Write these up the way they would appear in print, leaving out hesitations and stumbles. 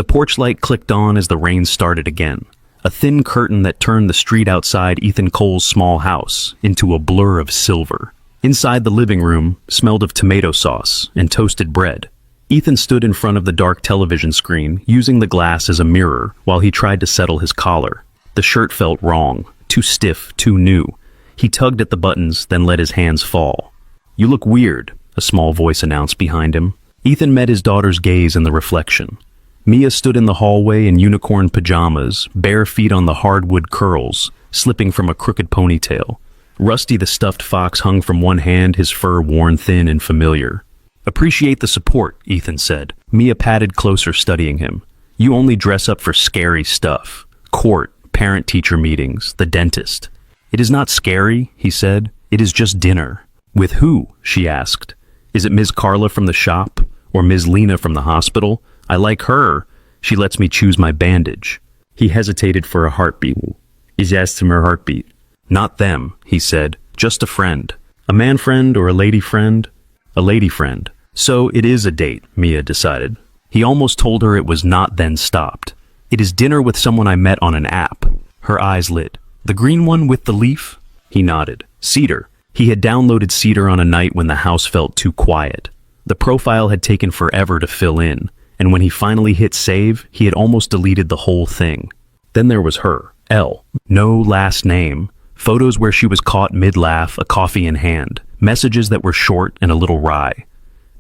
The porch light clicked on as the rain started again, a thin curtain that turned the street outside Ethan Cole's small house into a blur of silver. Inside the living room smelled of tomato sauce and toasted bread. Ethan stood in front of the dark television screen, using the glass as a mirror while he tried to settle his collar. The shirt felt wrong, too stiff, too new. He tugged at the buttons, then let his hands fall. "You look weird," a small voice announced behind him. Ethan met his daughter's gaze in the reflection. Mia stood in the hallway in unicorn pajamas, bare feet on the hardwood curls, slipping from a crooked ponytail. Rusty the stuffed fox hung from one hand, his fur worn thin and familiar. "Appreciate the support," Ethan said. Mia patted closer, studying him. "You only dress up for scary stuff. Court, parent-teacher meetings, the dentist." "It is not scary," he said. "It is just dinner." "With who?" she asked. "Is it Ms. Carla from the shop? Or Ms. Lena from the hospital? I like her. She lets me choose my bandage." He hesitated for a heartbeat. He asked him her heartbeat. "Not them," he said. "Just a friend." "A man friend or a lady friend?" "A lady friend." "So it is a date," Mia decided. He almost told her it was not, then stopped. "It is dinner with someone I met on an app." Her eyes lit. "The green one with the leaf?" He nodded. "Cedar." He had downloaded Cedar on a night when the house felt too quiet. The profile had taken forever to fill in, and when he finally hit save, he had almost deleted the whole thing. Then there was her, Elle. No last name. Photos where she was caught mid-laugh, a coffee in hand. Messages that were short and a little wry.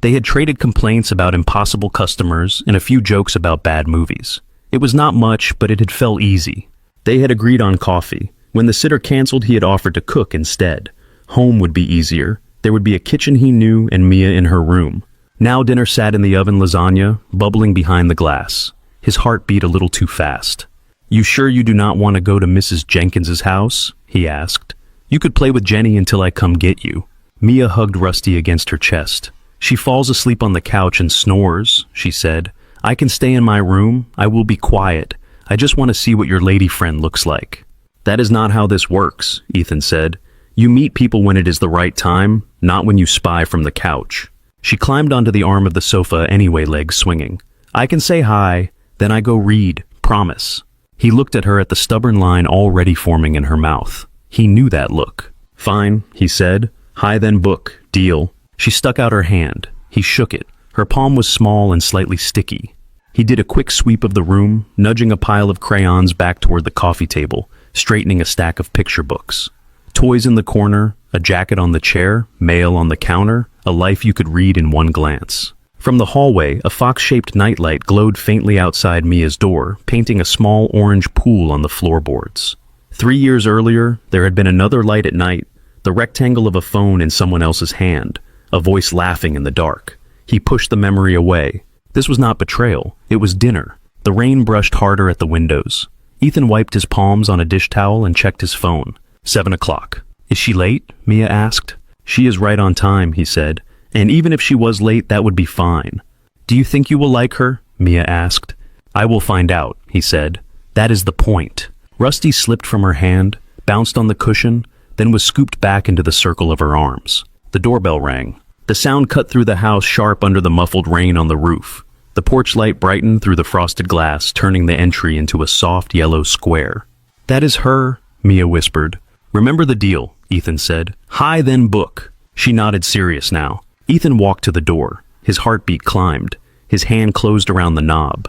They had traded complaints about impossible customers and a few jokes about bad movies. It was not much, but it had felt easy. They had agreed on coffee. When the sitter canceled, he had offered to cook instead. Home would be easier. There would be a kitchen he knew and Mia in her room. Now dinner sat in the oven, lasagna, bubbling behind the glass. His heart beat a little too fast. "You sure you do not want to go to Mrs. Jenkins's house?" he asked. "You could play with Jenny until I come get you." Mia hugged Rusty against her chest. "She falls asleep on the couch and snores," she said. "I can stay in my room. I will be quiet. I just want to see what your lady friend looks like." "That is not how this works," Ethan said. "You meet people when it is the right time, not when you spy from the couch." She climbed onto the arm of the sofa anyway, legs swinging. "I can say hi, then I go read, promise." He looked at her at the stubborn line already forming in her mouth. He knew that look. "Fine," he said. "Hi then book, deal." She stuck out her hand. He shook it. Her palm was small and slightly sticky. He did a quick sweep of the room, nudging a pile of crayons back toward the coffee table, straightening a stack of picture books. Toys in the corner, a jacket on the chair, mail on the counter, a life you could read in one glance. From the hallway, a fox-shaped nightlight glowed faintly outside Mia's door, painting a small orange pool on the floorboards. 3 years earlier, there had been another light at night, the rectangle of a phone in someone else's hand, a voice laughing in the dark. He pushed the memory away. This was not betrayal, it was dinner. The rain brushed harder at the windows. Ethan wiped his palms on a dish towel and checked his phone. 7 o'clock. "Is she late?" Mia asked. "She is right on time," he said. "And even if she was late, that would be fine." "Do you think you will like her?" Mia asked. "I will find out," he said. "That is the point." Rusty slipped from her hand, bounced on the cushion, then was scooped back into the circle of her arms. The doorbell rang. The sound cut through the house sharp under the muffled rain on the roof. The porch light brightened through the frosted glass, turning the entry into a soft yellow square. "That is her," Mia whispered. "Remember the deal," Ethan said. "Hi then book." She nodded, serious now. Ethan walked to the door. His heartbeat climbed. His hand closed around the knob.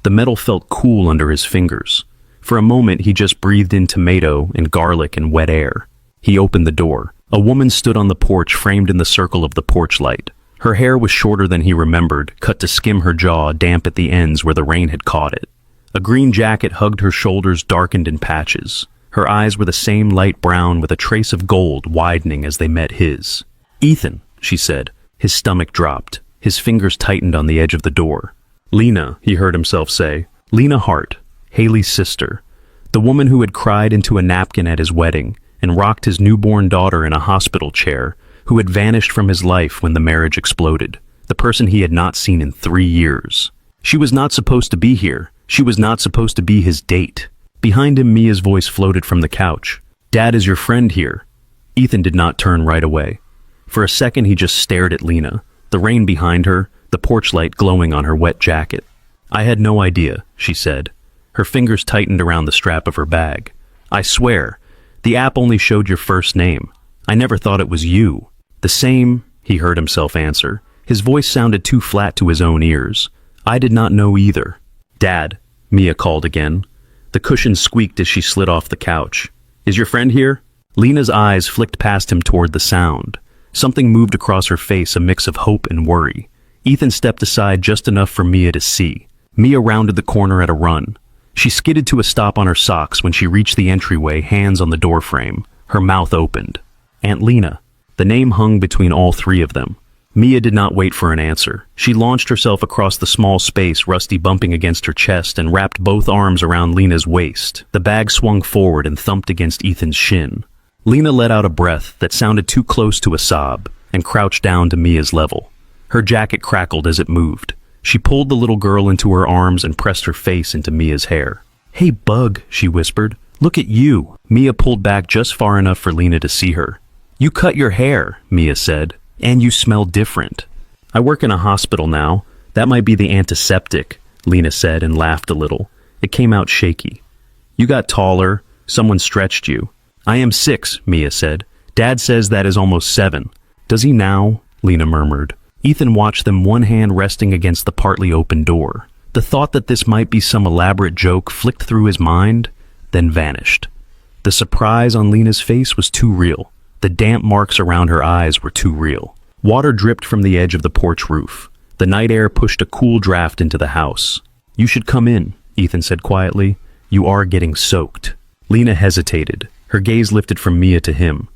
The metal felt cool under his fingers. For a moment, he just breathed in tomato and garlic and wet air. He opened the door. A woman stood on the porch, framed in the circle of the porch light. Her hair was shorter than he remembered, cut to skim her jaw, damp at the ends where the rain had caught it. A green jacket hugged her shoulders, darkened in patches. Her eyes were the same light brown with a trace of gold widening as they met his. "Ethan," she said. His stomach dropped. His fingers tightened on the edge of the door. "Lena," he heard himself say. Lena Hart, Haley's sister. The woman who had cried into a napkin at his wedding and rocked his newborn daughter in a hospital chair, who had vanished from his life when the marriage exploded. The person he had not seen in 3 years. She was not supposed to be here. She was not supposed to be his date. Behind him, Mia's voice floated from the couch. "Dad, is your friend here?" Ethan did not turn right away. For a second, he just stared at Lena, the rain behind her, the porch light glowing on her wet jacket. I had no idea, she said. Her fingers tightened around the strap of her bag. I swear, the app only showed your first name. I never thought it was you. The same, he heard himself answer. His voice sounded too flat to his own ears. I did not know either. Dad, Mia called again. The cushion squeaked as she slid off the couch. Is your friend here? Lena's eyes flicked past him toward the sound. Something moved across her face, a mix of hope and worry. Ethan stepped aside just enough for Mia to see. Mia rounded the corner at a run. She skidded to a stop on her socks when she reached the entryway, hands on the doorframe. Her mouth opened. Aunt Lena. The name hung between all three of them. Mia did not wait for an answer. She launched herself across the small space, Rusty bumping against her chest, and wrapped both arms around Lena's waist. The bag swung forward and thumped against Ethan's shin. Lena let out a breath that sounded too close to a sob and crouched down to Mia's level. Her jacket crackled as it moved. She pulled the little girl into her arms and pressed her face into Mia's hair. Hey, Bug, she whispered. Look at you. Mia pulled back just far enough for Lena to see her. You cut your hair, Mia said, and you smell different. I work in a hospital now. That might be the antiseptic, Lena said and laughed a little. It came out shaky. You got taller. Someone stretched you. I am 6, Mia said. Dad says that is almost 7. Does he now? Lena murmured. Ethan watched them, one hand resting against the partly open door. The thought that this might be some elaborate joke flicked through his mind, then vanished. The surprise on Lena's face was too real. The damp marks around her eyes were too real. Water dripped from the edge of the porch roof. The night air pushed a cool draft into the house. You should come in, Ethan said quietly. You are getting soaked. Lena hesitated. Her gaze lifted from Mia to him.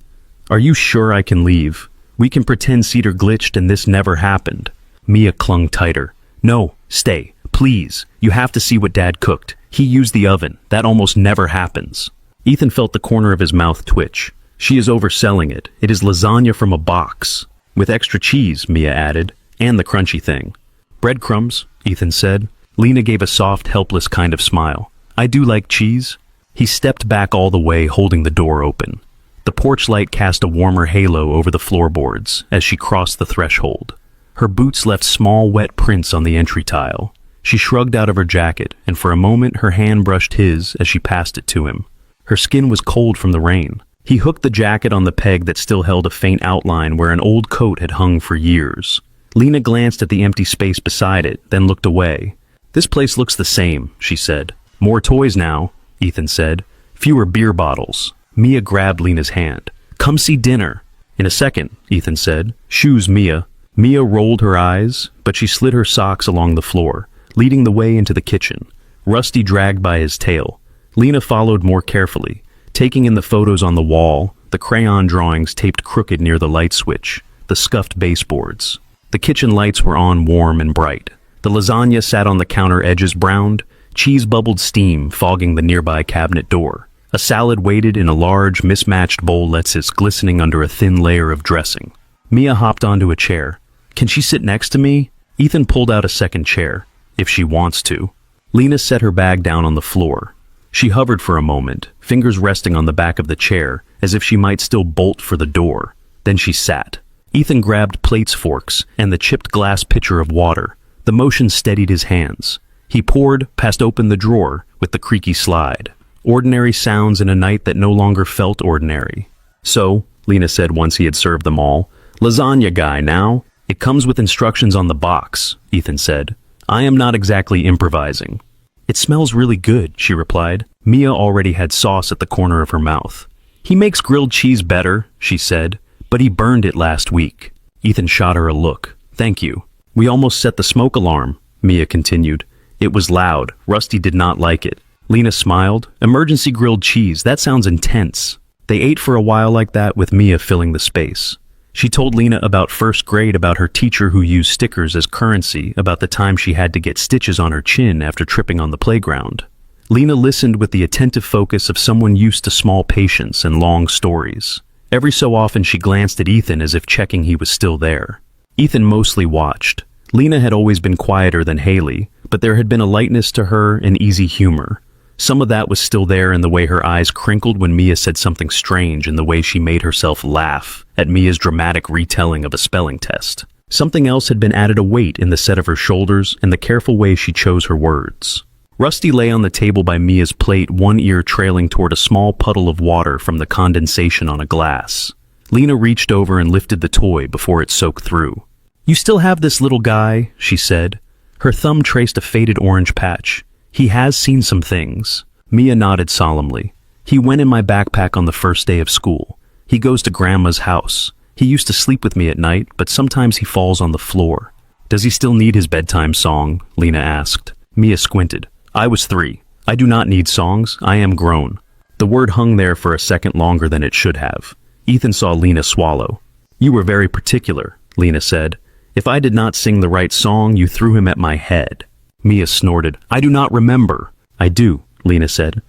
Are you sure I can leave? We can pretend Cedar glitched and this never happened. Mia clung tighter. No, stay, please. You have to see what Dad cooked. He used the oven. That almost never happens. Ethan felt the corner of his mouth twitch. She is overselling it. It is lasagna from a box. With extra cheese, Mia added, and the crunchy thing. Breadcrumbs, Ethan said. Lena gave a soft, helpless kind of smile. I do like cheese. He stepped back all the way, holding the door open. The porch light cast a warmer halo over the floorboards as she crossed the threshold. Her boots left small, wet prints on the entry tile. She shrugged out of her jacket, and for a moment her hand brushed his as she passed it to him. Her skin was cold from the rain. He hooked the jacket on the peg that still held a faint outline where an old coat had hung for years. Lena glanced at the empty space beside it, then looked away. This place looks the same, she said. More toys now, Ethan said. Fewer beer bottles. Mia grabbed Lena's hand. Come see dinner. In a second, Ethan said. Shoes, Mia. Mia rolled her eyes, but she slid her socks along the floor, leading the way into the kitchen. Rusty dragged by his tail. Lena followed more carefully, taking in the photos on the wall, the crayon drawings taped crooked near the light switch, the scuffed baseboards. The kitchen lights were on warm and bright. The lasagna sat on the counter, edges browned. Cheese bubbled steam, fogging the nearby cabinet door. A salad waited in a large, mismatched bowl, lettuce glistening under a thin layer of dressing. Mia hopped onto a chair. Can she sit next to me? Ethan pulled out a second chair. If she wants to. Lena set her bag down on the floor. She hovered for a moment, fingers resting on the back of the chair, as if she might still bolt for the door. Then she sat. Ethan grabbed plates, forks, and the chipped glass pitcher of water. The motion steadied his hands. He poured, passed open the drawer with the creaky slide. Ordinary sounds in a night that no longer felt ordinary. So, Lena said once he had served them all, lasagna guy now. It comes with instructions on the box, Ethan said. I am not exactly improvising. It smells really good, she replied. Mia already had sauce at the corner of her mouth. He makes grilled cheese better, she said, but he burned it last week. Ethan shot her a look. Thank you. We almost set the smoke alarm, Mia continued. It was loud. Rusty did not like it. Lena smiled. Emergency grilled cheese, that sounds intense. They ate for a while like that, with Mia filling the space. She told Lena about first grade, about her teacher who used stickers as currency, about the time she had to get stitches on her chin after tripping on the playground. Lena listened with the attentive focus of someone used to small patience and long stories. Every so often she glanced at Ethan as if checking he was still there. Ethan mostly watched. Lena had always been quieter than Haley, but there had been a lightness to her and easy humor. Some of that was still there in the way her eyes crinkled when Mia said something strange, and the way she made herself laugh at Mia's dramatic retelling of a spelling test. Something else had been added, a weight in the set of her shoulders and the careful way she chose her words. Rusty lay on the table by Mia's plate, one ear trailing toward a small puddle of water from the condensation on a glass. Lena reached over and lifted the toy before it soaked through. "You still have this little guy," she said. Her thumb traced a faded orange patch. "He has seen some things." Mia nodded solemnly. "He went in my backpack on the first day of school. He goes to Grandma's house. He used to sleep with me at night, but sometimes he falls on the floor." "Does he still need his bedtime song?" Lena asked. Mia squinted. "I was 3. I do not need songs. I am grown." The word hung there for a second longer than it should have. Ethan saw Lena swallow. "You were very particular," Lena said. "If I did not sing the right song, you threw him at my head." Mia snorted. "I do not remember." "I do," Lena said.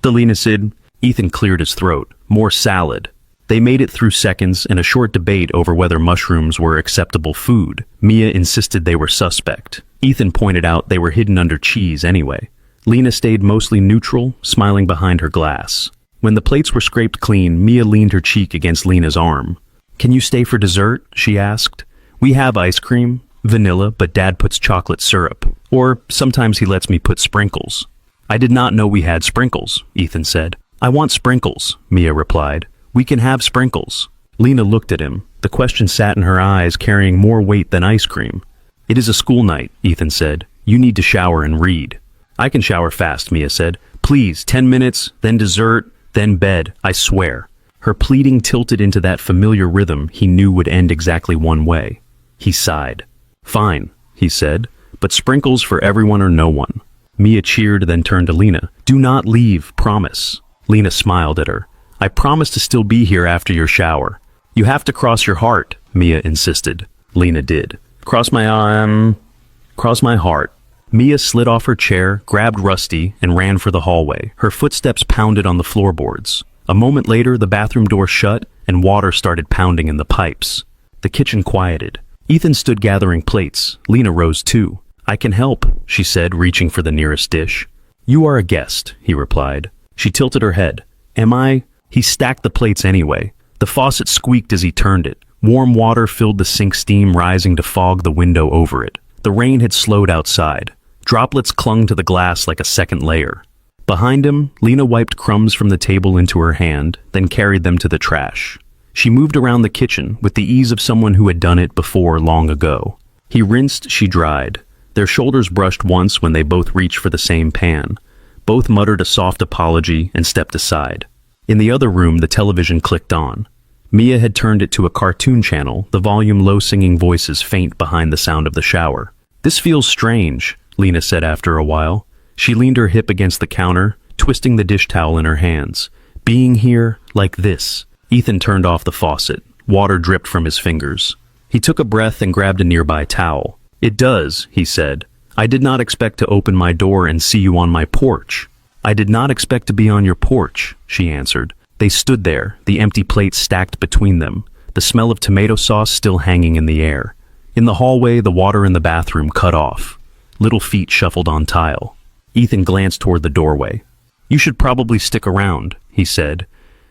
"The Lena said." Ethan cleared his throat. "More salad." They made it through seconds and a short debate over whether mushrooms were acceptable food. Mia insisted they were suspect. Ethan pointed out they were hidden under cheese anyway. Lena stayed mostly neutral, smiling behind her glass. When the plates were scraped clean, Mia leaned her cheek against Lena's arm. "Can you stay for dessert?" she asked. "We have ice cream, vanilla, but Dad puts chocolate syrup. Or sometimes he lets me put sprinkles." "I did not know we had sprinkles," Ethan said. "I want sprinkles," Mia replied. "We can have sprinkles." Lena looked at him. The question sat in her eyes, carrying more weight than ice cream. "It is a school night," Ethan said. "You need to shower and read." "I can shower fast," Mia said. "Please, 10 minutes, then dessert, then bed, I swear." Her pleading tilted into that familiar rhythm he knew would end exactly one way. He sighed. "Fine," he said, "but sprinkles for everyone or no one." Mia cheered, then turned to Lena. "Do not leave, promise." Lena smiled at her. "I promise to still be here after your shower." "You have to cross your heart," Mia insisted. Lena did. Cross my heart." Mia slid off her chair, grabbed Rusty, and ran for the hallway. Her footsteps pounded on the floorboards. A moment later, the bathroom door shut, and water started pounding in the pipes. The kitchen quieted. Ethan stood gathering plates. Lena rose too. "I can help," she said, reaching for the nearest dish. "You are a guest," he replied. She tilted her head. "Am I?" He stacked the plates anyway. The faucet squeaked as he turned it. Warm water filled the sink, steam rising to fog the window over it. The rain had slowed outside. Droplets clung to the glass like a second layer. Behind him, Lena wiped crumbs from the table into her hand, then carried them to the trash. She moved around the kitchen with the ease of someone who had done it before long ago. He rinsed, she dried. Their shoulders brushed once when they both reached for the same pan. Both muttered a soft apology and stepped aside. In the other room, the television clicked on. Mia had turned it to a cartoon channel, the volume low, singing voices faint behind the sound of the shower. "This feels strange," Lena said after a while. She leaned her hip against the counter, twisting the dish towel in her hands. "Being here, like this." Ethan turned off the faucet. Water dripped from his fingers. He took a breath and grabbed a nearby towel. "It does," he said. "I did not expect to open my door and see you on my porch." "I did not expect to be on your porch," she answered. They stood there, the empty plates stacked between them, the smell of tomato sauce still hanging in the air. In the hallway, the water in the bathroom cut off. Little feet shuffled on tile. Ethan glanced toward the doorway. "You should probably stick around," he said.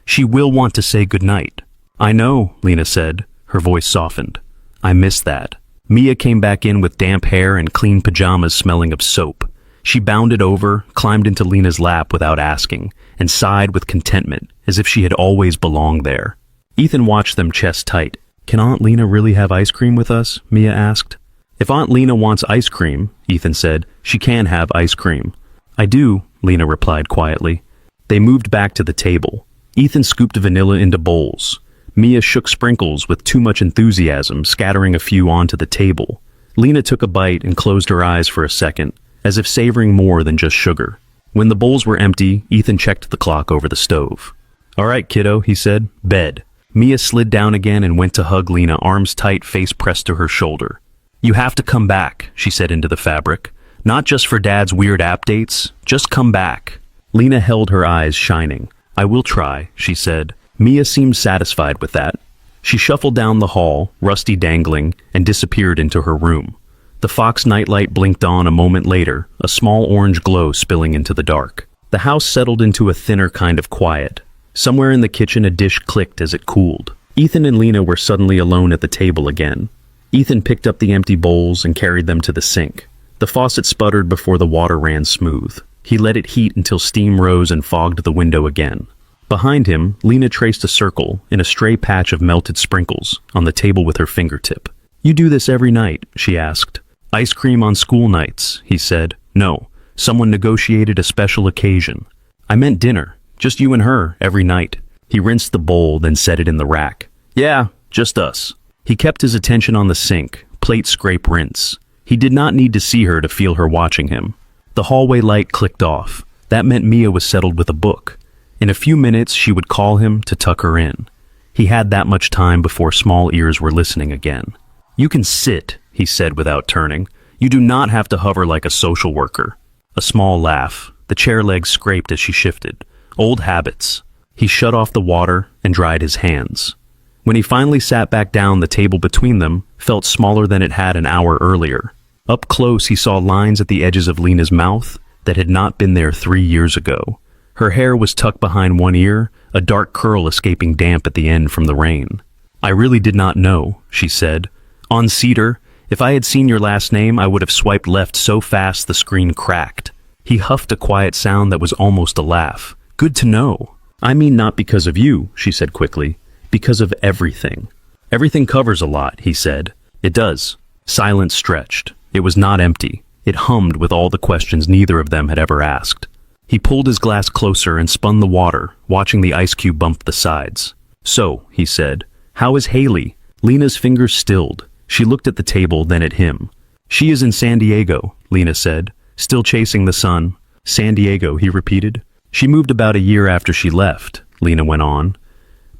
"She will want to say goodnight." "I know," Lena said. Her voice softened. "I miss that." Mia came back in with damp hair and clean pajamas smelling of soap. She bounded over, climbed into Lena's lap without asking, and sighed with contentment, as if she had always belonged there. Ethan watched them chest tight. "Can Aunt Lena really have ice cream with us?" Mia asked. "If Aunt Lena wants ice cream," Ethan said, "she can have ice cream." "I do," Lena replied quietly. They moved back to the table. Ethan scooped vanilla into bowls. Mia shook sprinkles with too much enthusiasm, scattering a few onto the table. Lena took a bite and closed her eyes for a second, as if savoring more than just sugar. When the bowls were empty, Ethan checked the clock over the stove. "All right, kiddo," he said. "Bed." Mia slid down again and went to hug Lena, arms tight, face pressed to her shoulder. "You have to come back," she said into the fabric. "Not just for Dad's weird updates. Just come back." Lena held her eyes shining. "I will try," she said. Mia seemed satisfied with that. She shuffled down the hall, Rusty dangling, and disappeared into her room. The Fox nightlight blinked on a moment later, a small orange glow spilling into the dark. The house settled into a thinner kind of quiet. Somewhere in the kitchen, a dish clicked as it cooled. Ethan and Lena were suddenly alone at the table again. Ethan picked up the empty bowls and carried them to the sink. The faucet sputtered before the water ran smooth. He let it heat until steam rose and fogged the window again. Behind him, Lena traced a circle in a stray patch of melted sprinkles on the table with her fingertip. "You do this every night?" she asked. "Ice cream on school nights," he said. "No, someone negotiated a special occasion." "I meant dinner, just you and her, every night." He rinsed the bowl, then set it in the rack. "Yeah, just us." He kept his attention on the sink, plate scrape rinse. He did not need to see her to feel her watching him. The hallway light clicked off. That meant Mia was settled with a book. In a few minutes, she would call him to tuck her in. He had that much time before small ears were listening again. "You can sit," he said without turning. "You do not have to hover like a social worker." A small laugh. The chair legs scraped as she shifted. Old habits. He shut off the water and dried his hands. When he finally sat back down, the table between them felt smaller than it had an hour earlier. Up close, he saw lines at the edges of Lena's mouth that had not been there 3 years ago. Her hair was tucked behind one ear, a dark curl escaping damp at the end from the rain. "I really did not know," she said. "On Cedar, if I had seen your last name, I would have swiped left so fast the screen cracked." He huffed a quiet sound that was almost a laugh. "Good to know." "I mean not because of you," she said quickly. "Because of everything." "Everything covers a lot," he said. "It does." Silence stretched. It was not empty. It hummed with all the questions neither of them had ever asked. He pulled his glass closer and spun the water, watching the ice cube bump the sides. "So," he said, "how is Haley?" Lena's fingers stilled. She looked at the table, then at him. "She is in San Diego," Lena said, "still chasing the sun." "San Diego," he repeated. "She moved about a year after she left," Lena went on.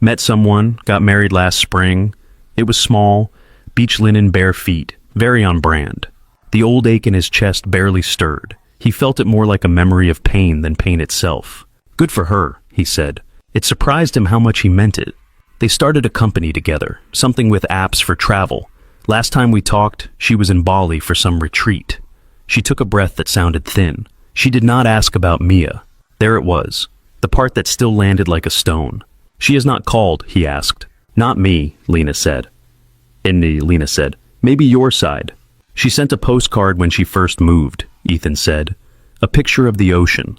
"Met someone, got married last spring. It was small, beach linen, bare feet, very on brand." The old ache in his chest barely stirred. He felt it more like a memory of pain than pain itself. "Good for her," he said. It surprised him how much he meant it. They started a company together, something with apps for travel. Last time we talked, she was in Bali for some retreat. She took a breath that sounded thin. She did not ask about Mia. There it was, the part that still landed like a stone. "She has not called," he asked. "Not me," Lena said. Lena said, "Maybe your side." "She sent a postcard when she first moved," Ethan said. "A picture of the ocean.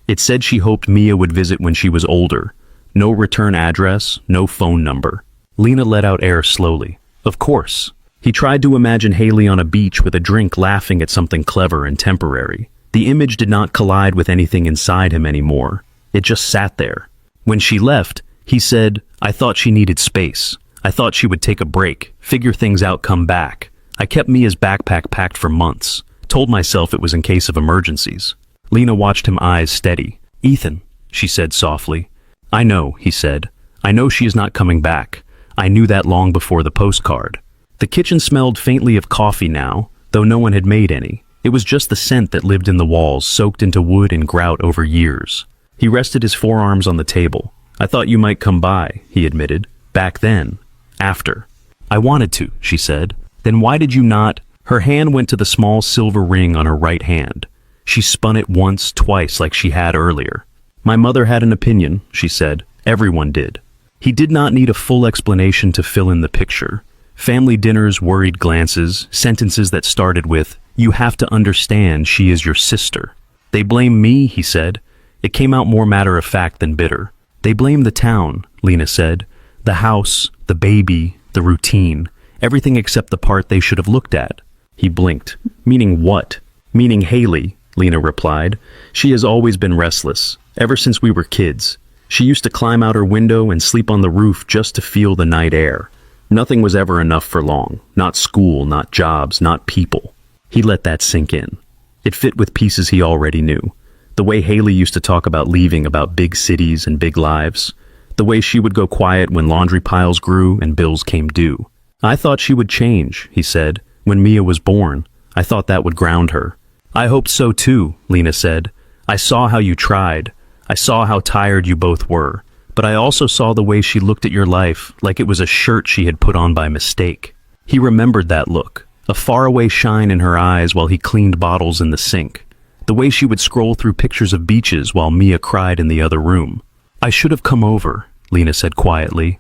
It said she hoped Mia would visit when she was older. No return address, no phone number." Lena let out air slowly. "Of course." He tried to imagine Haley on a beach with a drink laughing at something clever and temporary. The image did not collide with anything inside him anymore. It just sat there. When she left, he said, "I thought she needed space. I thought she would take a break, figure things out, come back. I kept Mia's backpack packed for months. Told myself it was in case of emergencies." Lena watched him, eyes steady. "Ethan," she said softly. "I know," he said. "I know she is not coming back. I knew that long before the postcard." The kitchen smelled faintly of coffee now, though no one had made any. It was just the scent that lived in the walls, soaked into wood and grout over years. He rested his forearms on the table. "I thought you might come by," he admitted. "Back then. After." "I wanted to," she said. "Then why did you not?" Her hand went to the small silver ring on her right hand. She spun it once, twice, like she had earlier. "My mother had an opinion," she said. "Everyone did." He did not need a full explanation to fill in the picture. Family dinners, worried glances, sentences that started with, "You have to understand she is your sister." "They blame me," he said. It came out more matter-of-fact than bitter. "They blame the town," Lena said. "The house, the baby, the routine. Everything except the part they should have looked at." He blinked. "Meaning what?" "Meaning Haley," Lena replied. "She has always been restless, ever since we were kids. She used to climb out her window and sleep on the roof just to feel the night air. Nothing was ever enough for long. Not school, not jobs, not people." He let that sink in. It fit with pieces he already knew. The way Haley used to talk about leaving, about big cities and big lives. The way she would go quiet when laundry piles grew and bills came due. "I thought she would change," he said. "When Mia was born, I thought that would ground her." "I hoped so too," Lena said. "I saw how you tried. I saw how tired you both were. But I also saw the way she looked at your life, like it was a shirt she had put on by mistake." He remembered that look, a faraway shine in her eyes while he cleaned bottles in the sink. The way she would scroll through pictures of beaches while Mia cried in the other room. "I should have come over," Lena said quietly.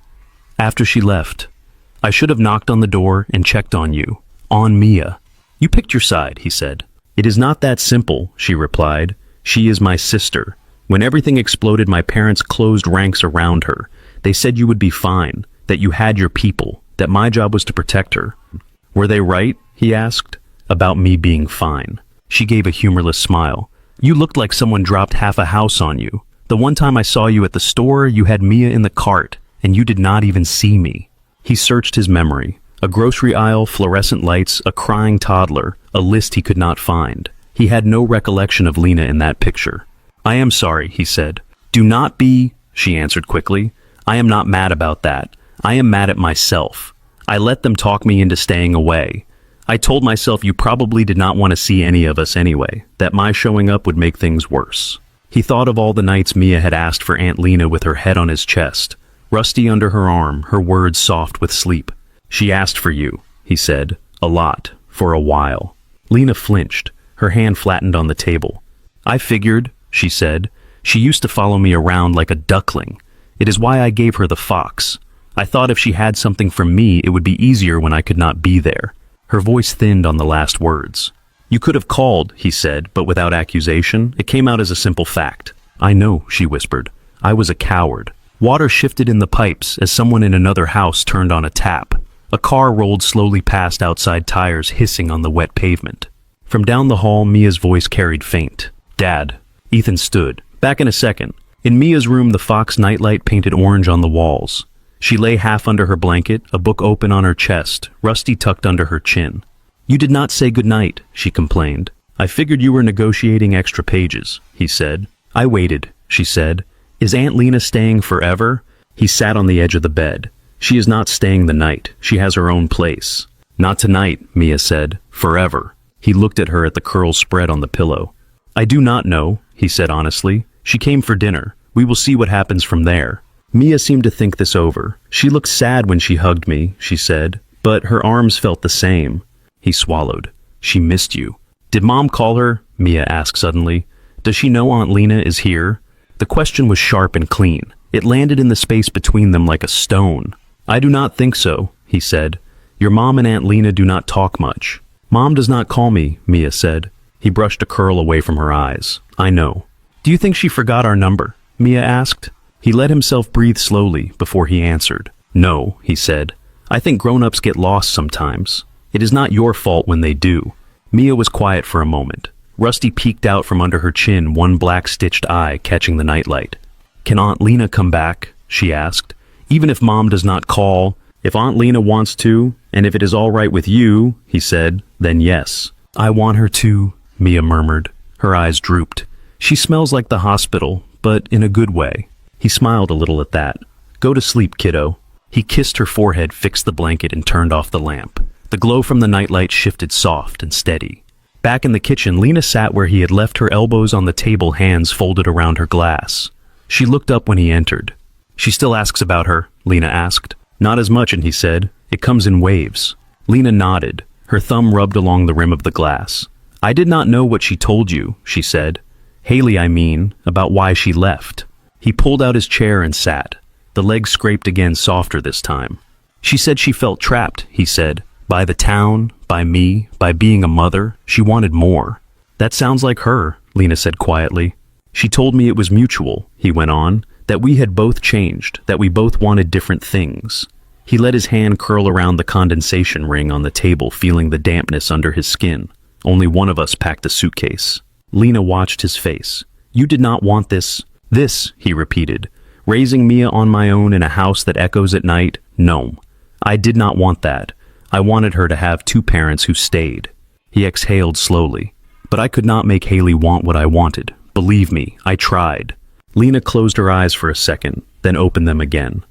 "After she left. I should have knocked on the door and checked on you. On Mia. You picked your side, he said. It is not that simple, she replied. She is my sister. When everything exploded, my parents closed ranks around her. They said you would be fine, that you had your people, that my job was to protect her. Were they right? He asked. About me being fine. She gave a humorless smile. You looked like someone dropped half a house on you. The one time I saw you at the store, you had Mia in the cart, and you did not even see me. He searched his memory. A grocery aisle, fluorescent lights, a crying toddler, a list he could not find. He had no recollection of Lena in that picture. I am sorry, he said. Do not be, she answered quickly. I am not mad about that. I am mad at myself. I let them talk me into staying away. I told myself you probably did not want to see any of us anyway, that my showing up would make things worse. He thought of all the nights Mia had asked for Aunt Lena with her head on his chest, Rusty under her arm, her words soft with sleep. She asked for you, he said, a lot, for a while. Lena flinched, her hand flattened on the table. I figured, she said, she used to follow me around like a duckling. It is why I gave her the fox. I thought if she had something from me, it would be easier when I could not be there. Her voice thinned on the last words. You could have called, he said, but without accusation. It came out as a simple fact. I know, she whispered. I was a coward. Water shifted in the pipes as someone in another house turned on a tap. A car rolled slowly past outside tires hissing on the wet pavement. From down the hall, Mia's voice carried faint. Dad. Ethan stood. Back in a second. In Mia's room, the Fox nightlight painted orange on the walls. She lay half under her blanket, a book open on her chest, Rusty tucked under her chin. You did not say goodnight, she complained. I figured you were negotiating extra pages, he said. I waited, she said. Is Aunt Lena staying forever? He sat on the edge of the bed. She is not staying the night. She has her own place. Not tonight, Mia said. Forever. He looked at her at the curls spread on the pillow. I do not know, he said honestly. She came for dinner. We will see what happens from there. Mia seemed to think this over. She looked sad when she hugged me, she said, but her arms felt the same. He swallowed. She missed you. Did Mom call her? Mia asked suddenly. Does she know Aunt Lena is here? The question was sharp and clean. It landed in the space between them like a stone. I do not think so, he said. Your mom and Aunt Lena do not talk much. Mom does not call me, Mia said. He brushed a curl away from her eyes. I know. Do you think she forgot our number? Mia asked. He let himself breathe slowly before he answered. No, he said. I think grown-ups get lost sometimes. It is not your fault when they do. Mia was quiet for a moment. Rusty peeked out from under her chin, one black-stitched eye catching the nightlight. Can Aunt Lena come back? She asked. Even if Mom does not call, if Aunt Lena wants to, and if it is all right with you, he said, then yes. I want her to, Mia murmured. Her eyes drooped. She smells like the hospital, but in a good way. He smiled a little at that. Go to sleep, kiddo. He kissed her forehead, fixed the blanket, and turned off the lamp. The glow from the nightlight shifted soft and steady. Back in the kitchen, Lena sat where he had left her, elbows on the table, hands folded around her glass. She looked up when he entered. She still asks about her, Lena asked. Not as much, and he said, it comes in waves. Lena nodded. Her thumb rubbed along the rim of the glass. I did not know what she told you, she said. Haley, I mean, about why she left. He pulled out his chair and sat. The legs scraped again, softer this time. She said she felt trapped, he said. By the town, by me, by being a mother. She wanted more. That sounds like her, Lena said quietly. She told me it was mutual, he went on, that we had both changed, that we both wanted different things. He let his hand curl around the condensation ring on the table, feeling the dampness under his skin. Only one of us packed a suitcase. Lena watched his face. You did not want this. This, he repeated. Raising Mia on my own in a house that echoes at night? No. I did not want that. I wanted her to have two parents who stayed. He exhaled slowly. But I could not make Haley want what I wanted. Believe me, I tried. Lena closed her eyes for a second, then opened them again.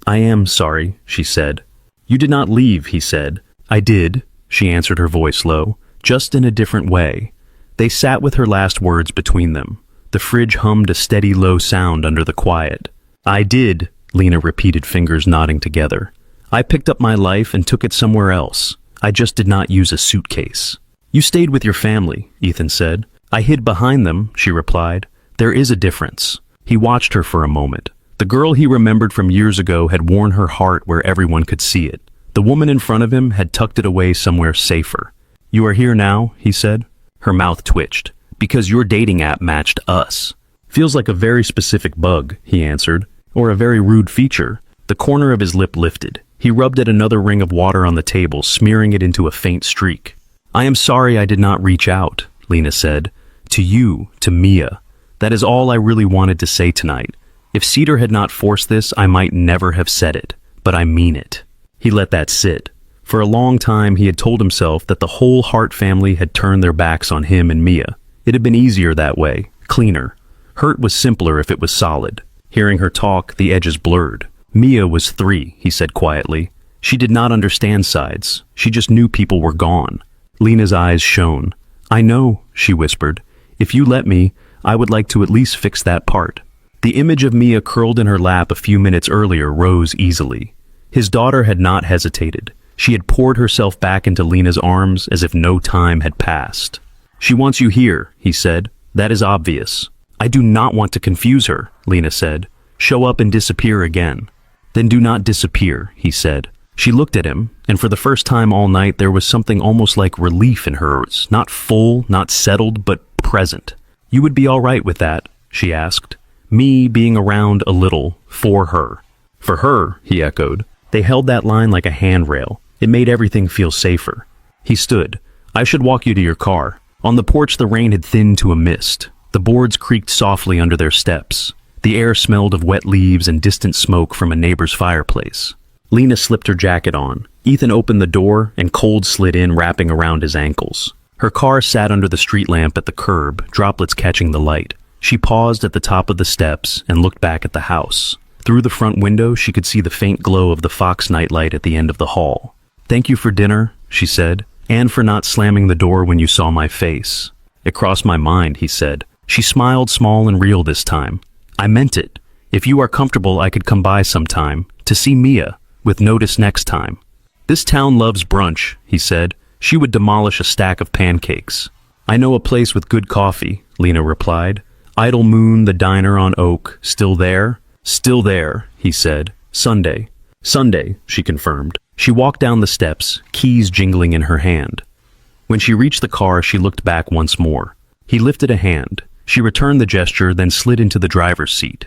I am sorry, she said. You did not leave, he said. I did, she answered, her voice low, just in a different way. They sat with her last words between them. The fridge hummed a steady low sound under the quiet. I did, Lena repeated, fingers knotting together. I picked up my life and took it somewhere else. I just did not use a suitcase. You stayed with your family, Ethan said. I hid behind them, she replied. There is a difference. He watched her for a moment. The girl he remembered from years ago had worn her heart where everyone could see it. The woman in front of him had tucked it away somewhere safer. "You are here now," he said. Her mouth twitched. "Because your dating app matched us." "Feels like a very specific bug," he answered. "Or a very rude feature." The corner of his lip lifted. He rubbed at another ring of water on the table, smearing it into a faint streak. "I am sorry I did not reach out," Lena said. "To you, to Mia. That is all I really wanted to say tonight. If Cedar had not forced this, I might never have said it. But I mean it." He let that sit. For a long time, he had told himself that the whole Hart family had turned their backs on him and Mia. It had been easier that way, cleaner. Hurt was simpler if it was solid. Hearing her talk, the edges blurred. Mia was 3, he said quietly. She did not understand sides. She just knew people were gone. Lena's eyes shone. "I know," she whispered. "If you let me, I would like to at least fix that part." The image of Mia curled in her lap a few minutes earlier rose easily. His daughter had not hesitated. She had poured herself back into Lena's arms as if no time had passed. "She wants you here," he said. "That is obvious." "I do not want to confuse her," Lena said. "Show up and disappear again." "Then do not disappear," he said. She looked at him, and for the first time all night there was something almost like relief in hers, not full, not settled, but present. "You would be all right with that?" she asked. "Me being around a little, for her." "For her," he echoed. They held that line like a handrail. It made everything feel safer. He stood. "I should walk you to your car." On the porch the rain had thinned to a mist. The boards creaked softly under their steps. The air smelled of wet leaves and distant smoke from a neighbor's fireplace. Lena slipped her jacket on. Ethan opened the door, and cold slid in, wrapping around his ankles. Her car sat under the street lamp at the curb, droplets catching the light. She paused at the top of the steps and looked back at the house. Through the front window, she could see the faint glow of the Fox nightlight at the end of the hall. "Thank you for dinner," she said, "and for not slamming the door when you saw my face." "It crossed my mind," he said. She smiled small and real this time. "I meant it. If you are comfortable, I could come by sometime, to see Mia, with notice next time." "This town loves brunch," he said. She would demolish a stack of pancakes. "I know a place with good coffee," Lena replied. "Idle Moon, the diner on Oak, still there?" "Still there," he said. "Sunday." "Sunday," she confirmed. She walked down the steps, keys jingling in her hand. When she reached the car, she looked back once more. He lifted a hand. She returned the gesture, then slid into the driver's seat.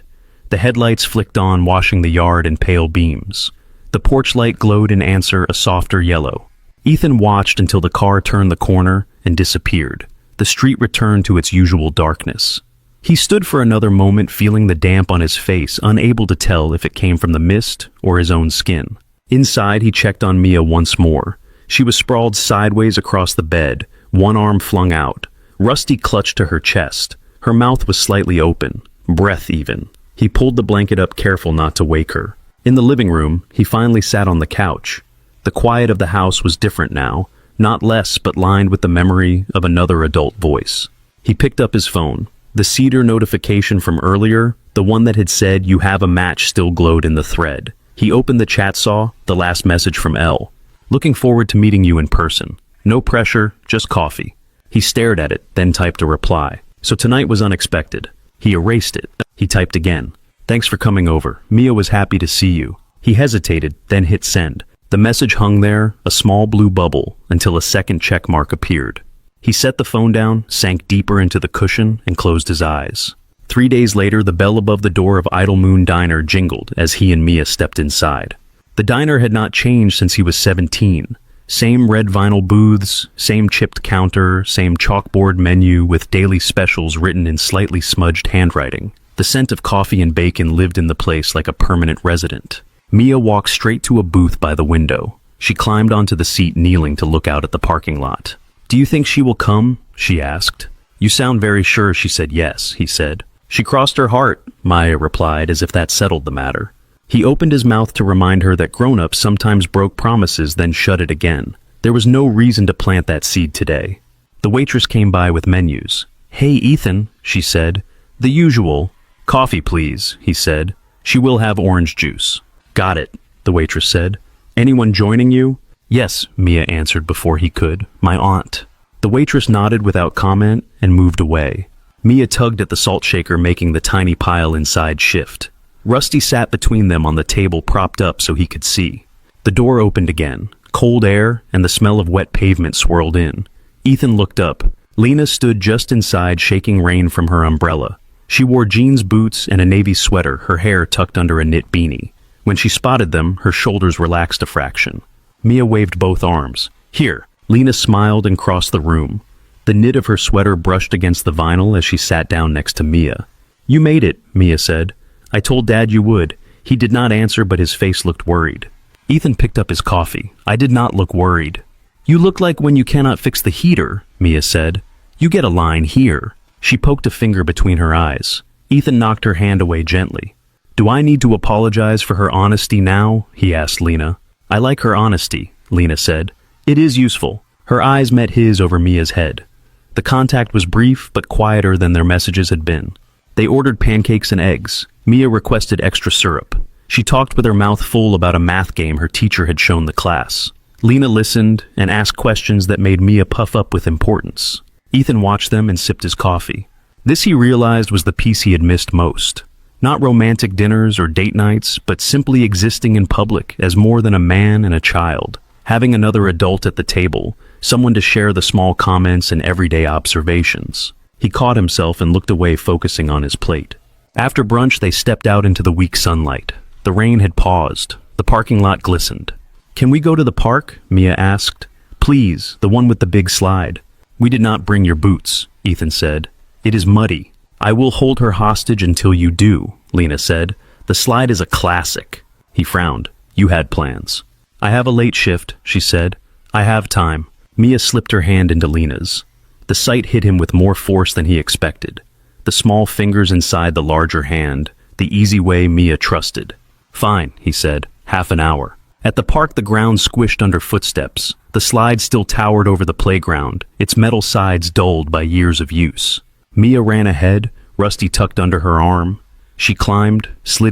The headlights flicked on, washing the yard in pale beams. The porch light glowed in answer, a softer yellow. Ethan watched until the car turned the corner and disappeared. The street returned to its usual darkness. He stood for another moment, feeling the damp on his face, unable to tell if it came from the mist or his own skin. Inside, he checked on Mia once more. She was sprawled sideways across the bed, one arm flung out. Rusty clutched to her chest. Her mouth was slightly open, breath even. He pulled the blanket up, careful not to wake her. In the living room, he finally sat on the couch. The quiet of the house was different now, not less but lined with the memory of another adult voice. He picked up his phone. The Cedar notification from earlier, the one that had said, "You have a match," still glowed in the thread. He opened the chat, saw the last message from Elle. "Looking forward to meeting you in person. No pressure, just coffee." He stared at it, then typed a reply. "So tonight was unexpected." He erased it. He typed again. "Thanks for coming over. Mia was happy to see you." He hesitated, then hit send. The message hung there, a small blue bubble, until a second check mark appeared. He set the phone down, sank deeper into the cushion, and closed his eyes. 3 days later, the bell above the door of Idle Moon Diner jingled as he and Mia stepped inside. The diner had not changed since he was 17. Same red vinyl booths, same chipped counter, same chalkboard menu with daily specials written in slightly smudged handwriting. The scent of coffee and bacon lived in the place like a permanent resident. Mia walked straight to a booth by the window. She climbed onto the seat, kneeling to look out at the parking lot. "Do you think she will come?" she asked. "You sound very sure she said yes," he said. "She crossed her heart," Maya replied, as if that settled the matter. He opened his mouth to remind her that grown-ups sometimes broke promises, then shut it again. There was no reason to plant that seed today. The waitress came by with menus. "Hey, Ethan," she said. "The usual." "Coffee, please," he said. "She will have orange juice." "Got it," the waitress said. "Anyone joining you?" "Yes," Mia answered before he could. "My aunt." The waitress nodded without comment and moved away. Mia tugged at the salt shaker, making the tiny pile inside shift. Rusty sat between them on the table, propped up so he could see. The door opened again. Cold air and the smell of wet pavement swirled in. Ethan looked up. Lena stood just inside, shaking rain from her umbrella. She wore jeans boots and a navy sweater, her hair tucked under a knit beanie. When she spotted them, her shoulders relaxed a fraction. Mia waved both arms. "Here." Lena smiled and crossed the room. The knit of her sweater brushed against the vinyl as she sat down next to Mia. "You made it," Mia said. "I told Dad you would." He did not answer, but his face looked worried. Ethan picked up his coffee. "I did not look worried." "You look like when you cannot fix the heater," Mia said. "You get a line here." She poked a finger between her eyes. Ethan knocked her hand away gently. "Do I need to apologize for her honesty now?" he asked Lena. "I like her honesty," Lena said. "It is useful." Her eyes met his over Mia's head. The contact was brief, but quieter than their messages had been. They ordered pancakes and eggs. Mia requested extra syrup. She talked with her mouth full about a math game her teacher had shown the class. Lena listened and asked questions that made Mia puff up with importance. Ethan watched them and sipped his coffee. This, he realized, was the piece he had missed most. Not romantic dinners or date nights, but simply existing in public as more than a man and a child. Having another adult at the table, someone to share the small comments and everyday observations. He caught himself and looked away, focusing on his plate. After brunch, they stepped out into the weak sunlight. The rain had paused. The parking lot glistened. "Can we go to the park?" Mia asked. "Please, the one with the big slide." "We did not bring your boots," Ethan said. "It is muddy." "I will hold her hostage until you do," Lena said. "The slide is a classic." He frowned. "You had plans." "I have a late shift," she said. "I have time." Mia slipped her hand into Lena's. The sight hit him with more force than he expected. The small fingers inside the larger hand, the easy way Mia trusted. "Fine," he said. "Half an hour." At the park, the ground squished under footsteps. The slide still towered over the playground, its metal sides dulled by years of use. Mia ran ahead, Rusty tucked under her arm. She climbed,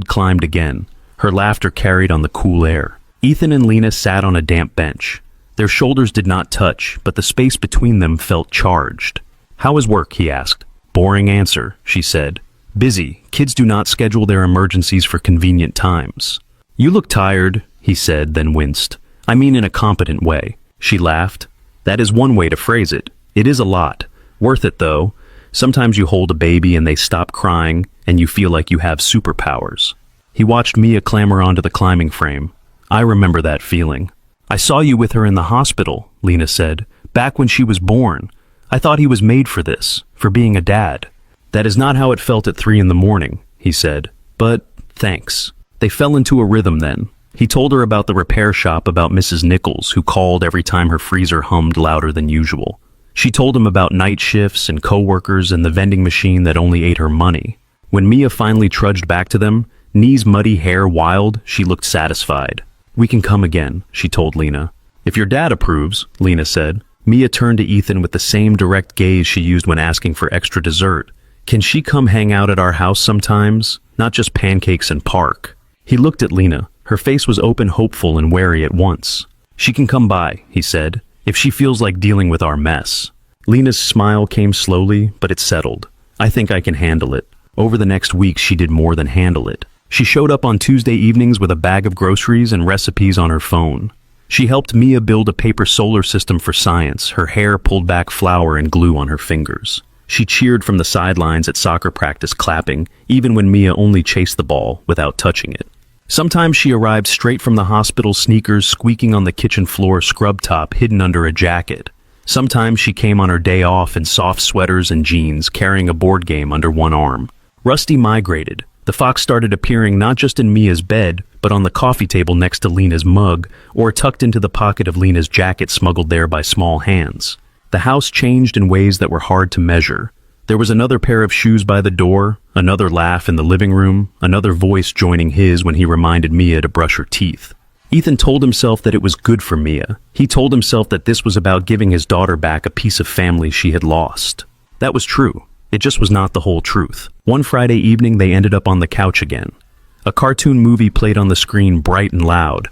climbed again. Her laughter carried on the cool air. Ethan and Lena sat on a damp bench. Their shoulders did not touch, but the space between them felt charged. "How is work?" he asked. "Boring answer," she said. "Busy. Kids do not schedule their emergencies for convenient times." "You look tired," he said, then winced. "I mean in a competent way." She laughed. "That is one way to phrase it. It is a lot. Worth it, though. Sometimes you hold a baby and they stop crying, and you feel like you have superpowers." He watched Mia clamber onto the climbing frame. "I remember that feeling." "I saw you with her in the hospital," Lena said, "back when she was born. I thought he was made for this, for being a dad." "That is not how it felt at 3 a.m, he said. "But thanks." They fell into a rhythm then. He told her about the repair shop, about Mrs. Nichols, who called every time her freezer hummed louder than usual. She told him about night shifts and coworkers and the vending machine that only ate her money. When Mia finally trudged back to them, knees muddy, hair wild, she looked satisfied. "We can come again," she told Lena. "If your dad approves," Lena said. Mia turned to Ethan with the same direct gaze she used when asking for extra dessert. "Can she come hang out at our house sometimes? Not just pancakes and park." He looked at Lena. Her face was open, hopeful, and wary at once. "She can come by," he said, "if she feels like dealing with our mess." Lena's smile came slowly, but it settled. "I think I can handle it." Over the next week, she did more than handle it. She showed up on Tuesday evenings with a bag of groceries and recipes on her phone. She helped Mia build a paper solar system for science, her hair pulled back, flour and glue on her fingers. She cheered from the sidelines at soccer practice, clapping, even when Mia only chased the ball without touching it. Sometimes she arrived straight from the hospital, sneakers squeaking on the kitchen floor, scrub top hidden under a jacket. Sometimes she came on her day off in soft sweaters and jeans, carrying a board game under one arm. Rusty migrated. The fox started appearing not just in Mia's bed, but on the coffee table next to Lena's mug, or tucked into the pocket of Lena's jacket smuggled there by small hands. The house changed in ways that were hard to measure. There was another pair of shoes by the door, another laugh in the living room, another voice joining his when he reminded Mia to brush her teeth. Ethan told himself that it was good for Mia. He told himself that this was about giving his daughter back a piece of family she had lost. That was true. It just was not the whole truth. One Friday evening, they ended up on the couch again. A cartoon movie played on the screen, bright and loud.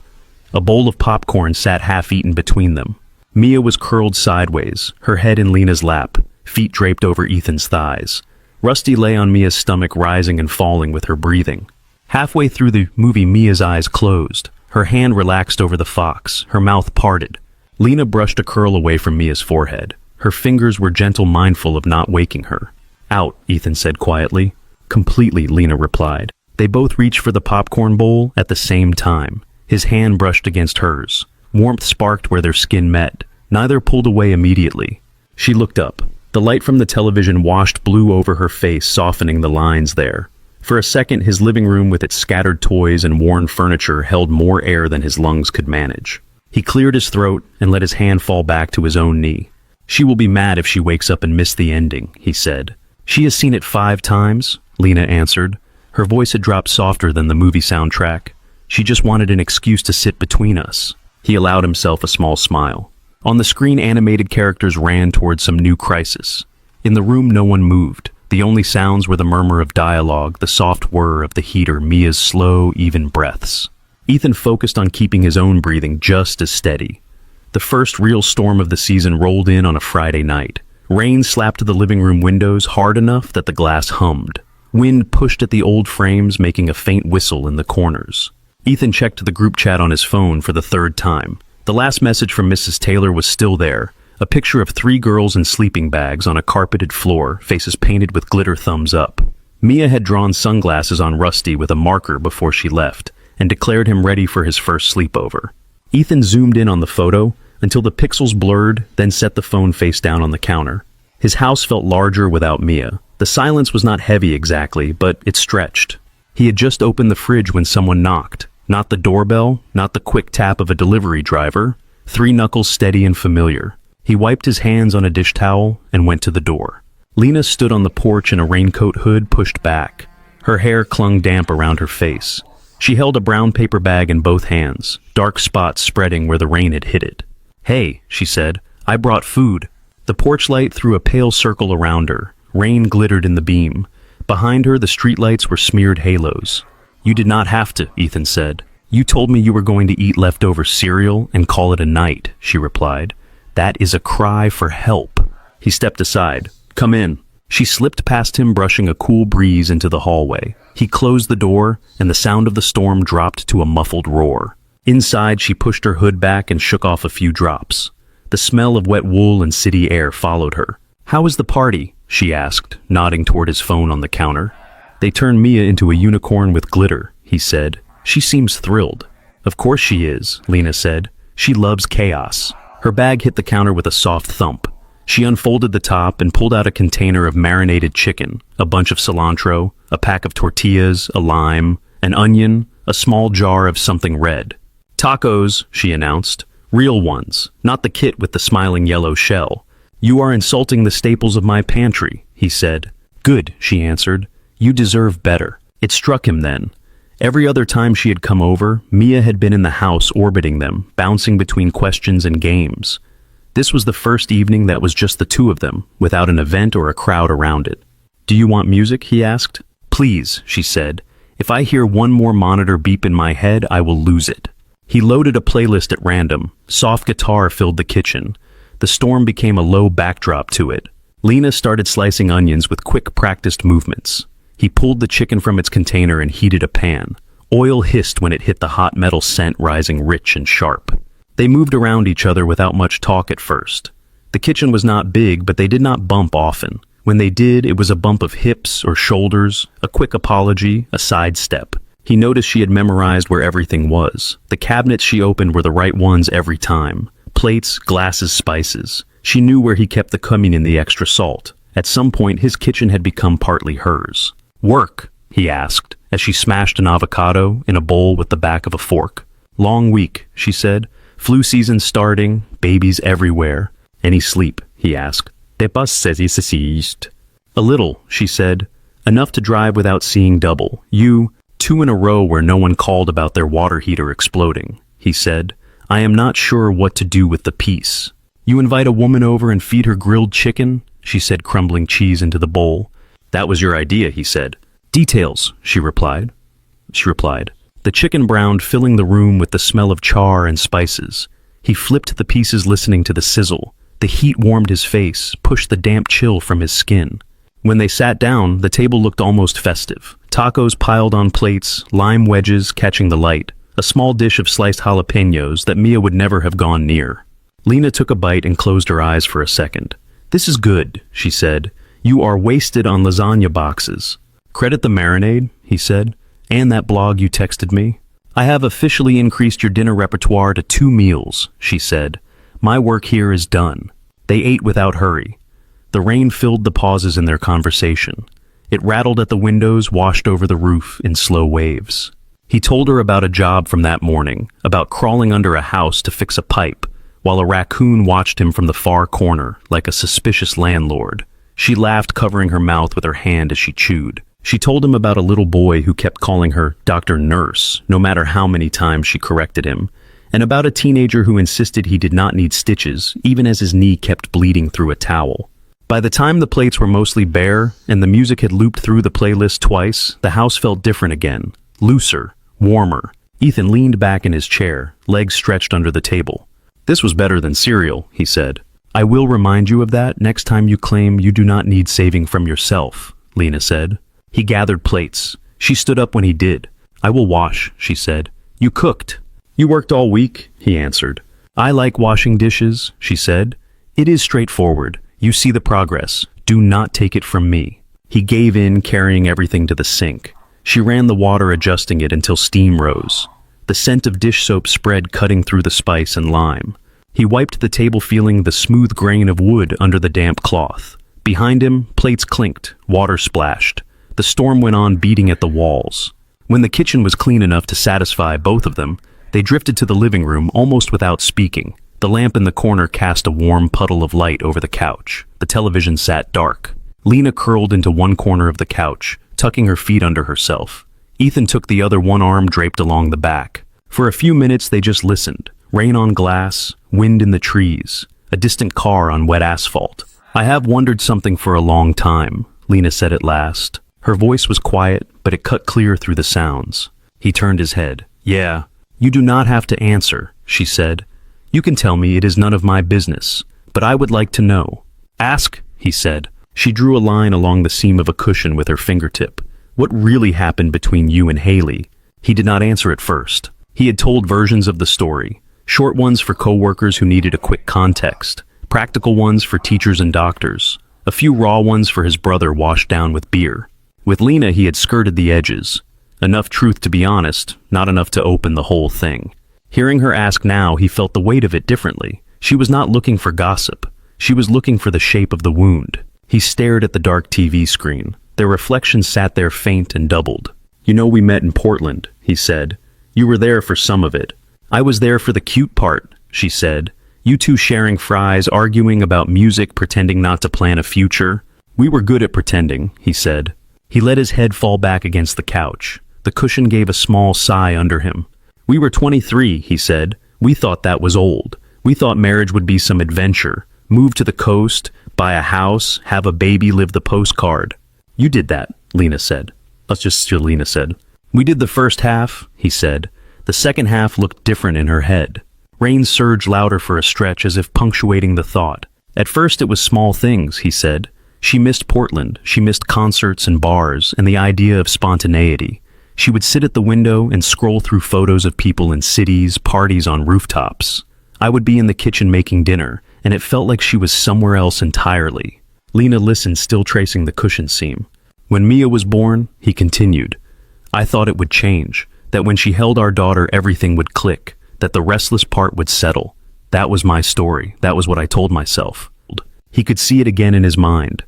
A bowl of popcorn sat half-eaten between them. Mia was curled sideways, her head in Lena's lap, feet draped over Ethan's thighs. Rusty lay on Mia's stomach, rising and falling with her breathing. Halfway through the movie, Mia's eyes closed. Her hand relaxed over the fox, her mouth parted. Lena brushed a curl away from Mia's forehead. Her fingers were gentle, mindful of not waking her. Out, Ethan said quietly. Completely, Lena replied. They both reached for the popcorn bowl at the same time. His hand brushed against hers. Warmth sparked where their skin met. Neither pulled away immediately. She looked up. The light from the television washed blue over her face, softening the lines there. For a second, his living room with its scattered toys and worn furniture held more air than his lungs could manage. He cleared his throat and let his hand fall back to his own knee. She will be mad if she wakes up and missed the ending, he said. She has seen it 5 times, Lena answered. Her voice had dropped softer than the movie soundtrack. She just wanted an excuse to sit between us. He allowed himself a small smile. On the screen, animated characters ran towards some new crisis. In the room, no one moved. The only sounds were the murmur of dialogue, the soft whir of the heater, Mia's slow, even breaths. Ethan focused on keeping his own breathing just as steady. The first real storm of the season rolled in on a Friday night. Rain slapped the living room windows hard enough that the glass hummed. Wind pushed at the old frames, making a faint whistle in the corners. Ethan checked the group chat on his phone for the 3rd time. The last message from Mrs. Taylor was still there. A picture of 3 girls in sleeping bags on a carpeted floor, faces painted with glitter thumbs up. Mia had drawn sunglasses on Rusty with a marker before she left, and declared him ready for his first sleepover. Ethan zoomed in on the photo until the pixels blurred, then set the phone face down on the counter. His house felt larger without Mia. The silence was not heavy exactly, but it stretched. He had just opened the fridge when someone knocked. Not the doorbell, not the quick tap of a delivery driver. 3 knuckles steady and familiar. He wiped his hands on a dish towel and went to the door. Lena stood on the porch in a raincoat hood pushed back. Her hair clung damp around her face. She held a brown paper bag in both hands, dark spots spreading where the rain had hit it. "Hey," she said, "I brought food." The porch light threw a pale circle around her. Rain glittered in the beam. Behind her, the streetlights were smeared halos. "You did not have to," Ethan said. "You told me you were going to eat leftover cereal and call it a night," she replied. "That is a cry for help." He stepped aside. "Come in." She slipped past him, brushing a cool breeze into the hallway. He closed the door, and the sound of the storm dropped to a muffled roar. Inside, she pushed her hood back and shook off a few drops. The smell of wet wool and city air followed her. "How was the party?" she asked, nodding toward his phone on the counter. "They turned Mia into a unicorn with glitter," he said. "She seems thrilled." "Of course she is," Lena said. "She loves chaos." Her bag hit the counter with a soft thump. She unfolded the top and pulled out a container of marinated chicken, a bunch of cilantro, a pack of tortillas, a lime, an onion, a small jar of something red. "Tacos," she announced. "Real ones, not the kit with the smiling yellow shell." "You are insulting the staples of my pantry," he said. "Good," she answered. "You deserve better." It struck him then. Every other time she had come over, Mia had been in the house orbiting them, bouncing between questions and games. This was the first evening that was just the 2 of them, without an event or a crowd around it. "Do you want music?" he asked. "Please," she said. "If I hear one more monitor beep in my head, I will lose it." He loaded a playlist at random. Soft guitar filled the kitchen. The storm became a low backdrop to it. Lena started slicing onions with quick, practiced movements. He pulled the chicken from its container and heated a pan. Oil hissed when it hit the hot metal scent, rising rich and sharp. They moved around each other without much talk at first. The kitchen was not big, but they did not bump often. When they did, it was a bump of hips or shoulders, a quick apology, a sidestep. He noticed she had memorized where everything was. The cabinets she opened were the right ones every time. Plates, glasses, spices. She knew where he kept the cumin and the extra salt. At some point, his kitchen had become partly hers. "Work?" he asked, as she smashed an avocado in a bowl with the back of a fork. "Long week," she said. "Flu season starting, babies everywhere." "Any sleep?" he asked. "T'es pas saisiste." "A little," she said. "Enough to drive without seeing double. You..." 2 in a row where no one called about their water heater exploding, he said. "I am not sure what to do with the peace." "You invite a woman over and feed her grilled chicken?" she said, crumbling cheese into the bowl. "That was your idea," he said. "Details," she replied. The chicken browned, filling the room with the smell of char and spices. He flipped the pieces, listening to the sizzle. The heat warmed his face, pushed the damp chill from his skin. When they sat down, the table looked almost festive. Tacos piled on plates, lime wedges catching the light, a small dish of sliced jalapenos that Mia would never have gone near. Lena took a bite and closed her eyes for a second. "This is good," she said. "You are wasted on lasagna boxes." "Credit the marinade," he said, "and that blog you texted me." "I have officially increased your dinner repertoire to 2 meals," she said. "My work here is done." They ate without hurry. The rain filled the pauses in their conversation. It rattled at the windows, washed over the roof in slow waves. He told her about a job from that morning, about crawling under a house to fix a pipe, while a raccoon watched him from the far corner, like a suspicious landlord. She laughed, covering her mouth with her hand as she chewed. She told him about a little boy who kept calling her Dr. Nurse, no matter how many times she corrected him, and about a teenager who insisted he did not need stitches, even as his knee kept bleeding through a towel. By the time the plates were mostly bare, and the music had looped through the playlist twice, the house felt different again, looser, warmer. Ethan leaned back in his chair, legs stretched under the table. "This was better than cereal," he said. "I will remind you of that next time you claim you do not need saving from yourself," Lena said. He gathered plates. She stood up when he did. "I will wash," she said. "You cooked." "You worked all week," he answered. "I like washing dishes," she said. "It is straightforward. You see the progress. Do not take it from me." He gave in, carrying everything to the sink. She ran the water, adjusting it until steam rose. The scent of dish soap spread, cutting through the spice and lime. He wiped the table, feeling the smooth grain of wood under the damp cloth. Behind him, plates clinked, water splashed. The storm went on, beating at the walls. When the kitchen was clean enough to satisfy both of them, they drifted to the living room almost without speaking. The lamp in the corner cast a warm puddle of light over the couch. The television sat dark. Lena curled into one corner of the couch, tucking her feet under herself. Ethan took the other, one arm draped along the back. For a few minutes they just listened. Rain on glass, wind in the trees, a distant car on wet asphalt. "I have wondered something for a long time," Lena said at last. Her voice was quiet, but it cut clear through the sounds. He turned his head. "Yeah, you do not have to answer," she said. "You can tell me, it is none of my business, but I would like to know." "Ask," he said. She drew a line along the seam of a cushion with her fingertip. "What really happened between you and Haley?" He did not answer at first. He had told versions of the story, short ones for co-workers who needed a quick context, practical ones for teachers and doctors, a few raw ones for his brother washed down with beer. With Lena, he had skirted the edges. Enough truth to be honest, not enough to open the whole thing. Hearing her ask now, he felt the weight of it differently. She was not looking for gossip. She was looking for the shape of the wound. He stared at the dark TV screen. Their reflection sat there, faint and doubled. "You know, we met in Portland," he said. "You were there for some of it." "I was there for the cute part," she said. "You two sharing fries, arguing about music, pretending not to plan a future." "We were good at pretending," he said. He let his head fall back against the couch. The cushion gave a small sigh under him. "We were 23, he said. "We thought that was old. We thought marriage would be some adventure. Move to the coast, buy a house, have a baby, live the postcard." "You did that," Lena said. Lena said. "We did the first half," he said. The second half looked different in her head. Rain surged louder for a stretch, as if punctuating the thought. At first it was small things, he said. She missed Portland. She missed concerts and bars and the idea of spontaneity. She would sit at the window and scroll through photos of people in cities, parties on rooftops. I would be in the kitchen making dinner, and it felt like she was somewhere else entirely. Lena listened, still tracing the cushion seam. "When Mia was born," he continued, "I thought it would change, that when she held our daughter everything would click, that the restless part would settle. That was my story. That was what I told myself." He could see it again in his mind.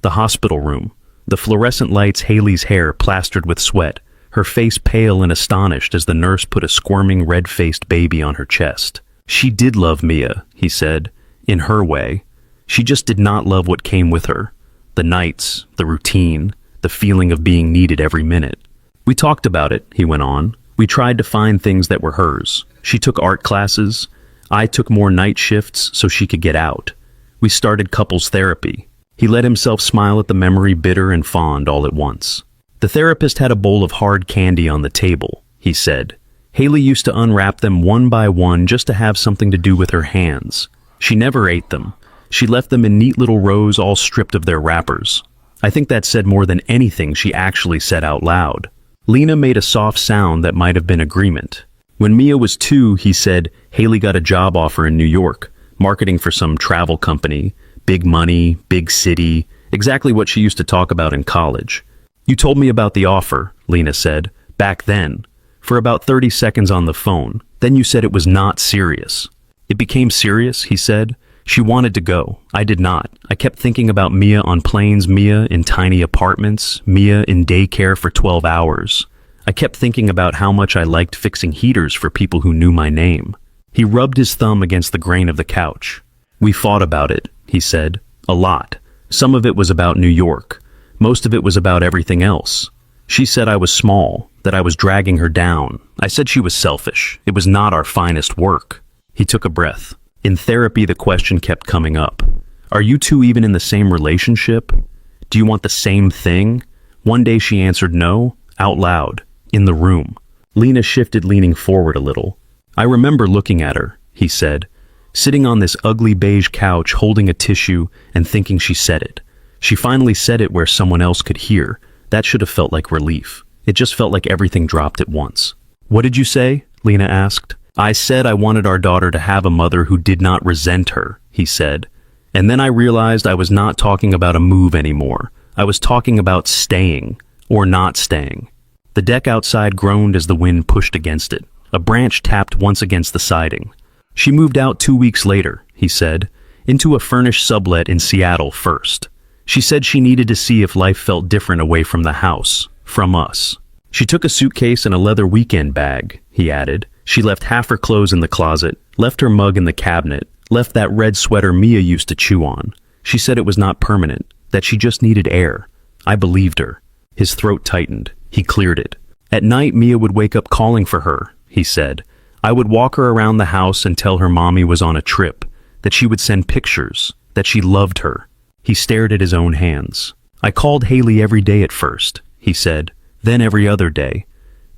The hospital room, the fluorescent lights, Haley's hair plastered with sweat, her face pale and astonished as the nurse put a squirming, red-faced baby on her chest. She did love Mia, he said, in her way. She just did not love what came with her. The nights, the routine, the feeling of being needed every minute. "We talked about it," he went on. "We tried to find things that were hers. She took art classes. I took more night shifts so she could get out. We started couples therapy." He let himself smile at the memory, bitter and fond all at once. "The therapist had a bowl of hard candy on the table," he said. "Haley used to unwrap them one by one just to have something to do with her hands. She never ate them. She left them in neat little rows, all stripped of their wrappers. I think that said more than anything she actually said out loud." Lena made a soft sound that might have been agreement. When Mia was 2, he said Haley got a job offer in New York, marketing for some travel company, big money, big city, exactly what she used to talk about in college. You told me about the offer, Lena said, back then, for about 30 seconds on the phone. Then you said it was not serious. It became serious, he said. She wanted to go. I did not. I kept thinking about Mia on planes, Mia in tiny apartments, Mia in daycare for 12 hours. I kept thinking about how much I liked fixing heaters for people who knew my name. He rubbed his thumb against the grain of the couch. We fought about it, he said. A lot. Some of it was about New York. Most of it was about everything else. She said I was small, that I was dragging her down. I said she was selfish. It was not our finest work. He took a breath. In therapy, the question kept coming up. Are you two even in the same relationship? Do you want the same thing? One day she answered no, out loud, in the room. Lena shifted, leaning forward a little. I remember looking at her, he said, sitting on this ugly beige couch holding a tissue and thinking she said it. She finally said it where someone else could hear. That should have felt like relief. It just felt like everything dropped at once. What did you say? Lena asked. I said I wanted our daughter to have a mother who did not resent her, he said. And then I realized I was not talking about a move anymore. I was talking about staying, or not staying. The deck outside groaned as the wind pushed against it. A branch tapped once against the siding. She moved out 2 weeks later, he said, into a furnished sublet in Seattle first. She said she needed to see if life felt different away from the house, from us. She took a suitcase and a leather weekend bag, he added. She left half her clothes in the closet, left her mug in the cabinet, left that red sweater Mia used to chew on. She said it was not permanent, that she just needed air. I believed her. His throat tightened. He cleared it. At night, Mia would wake up calling for her, he said. I would walk her around the house and tell her mommy was on a trip, that she would send pictures, that she loved her. He stared at his own hands. I called Haley every day at first, he said, then every other day.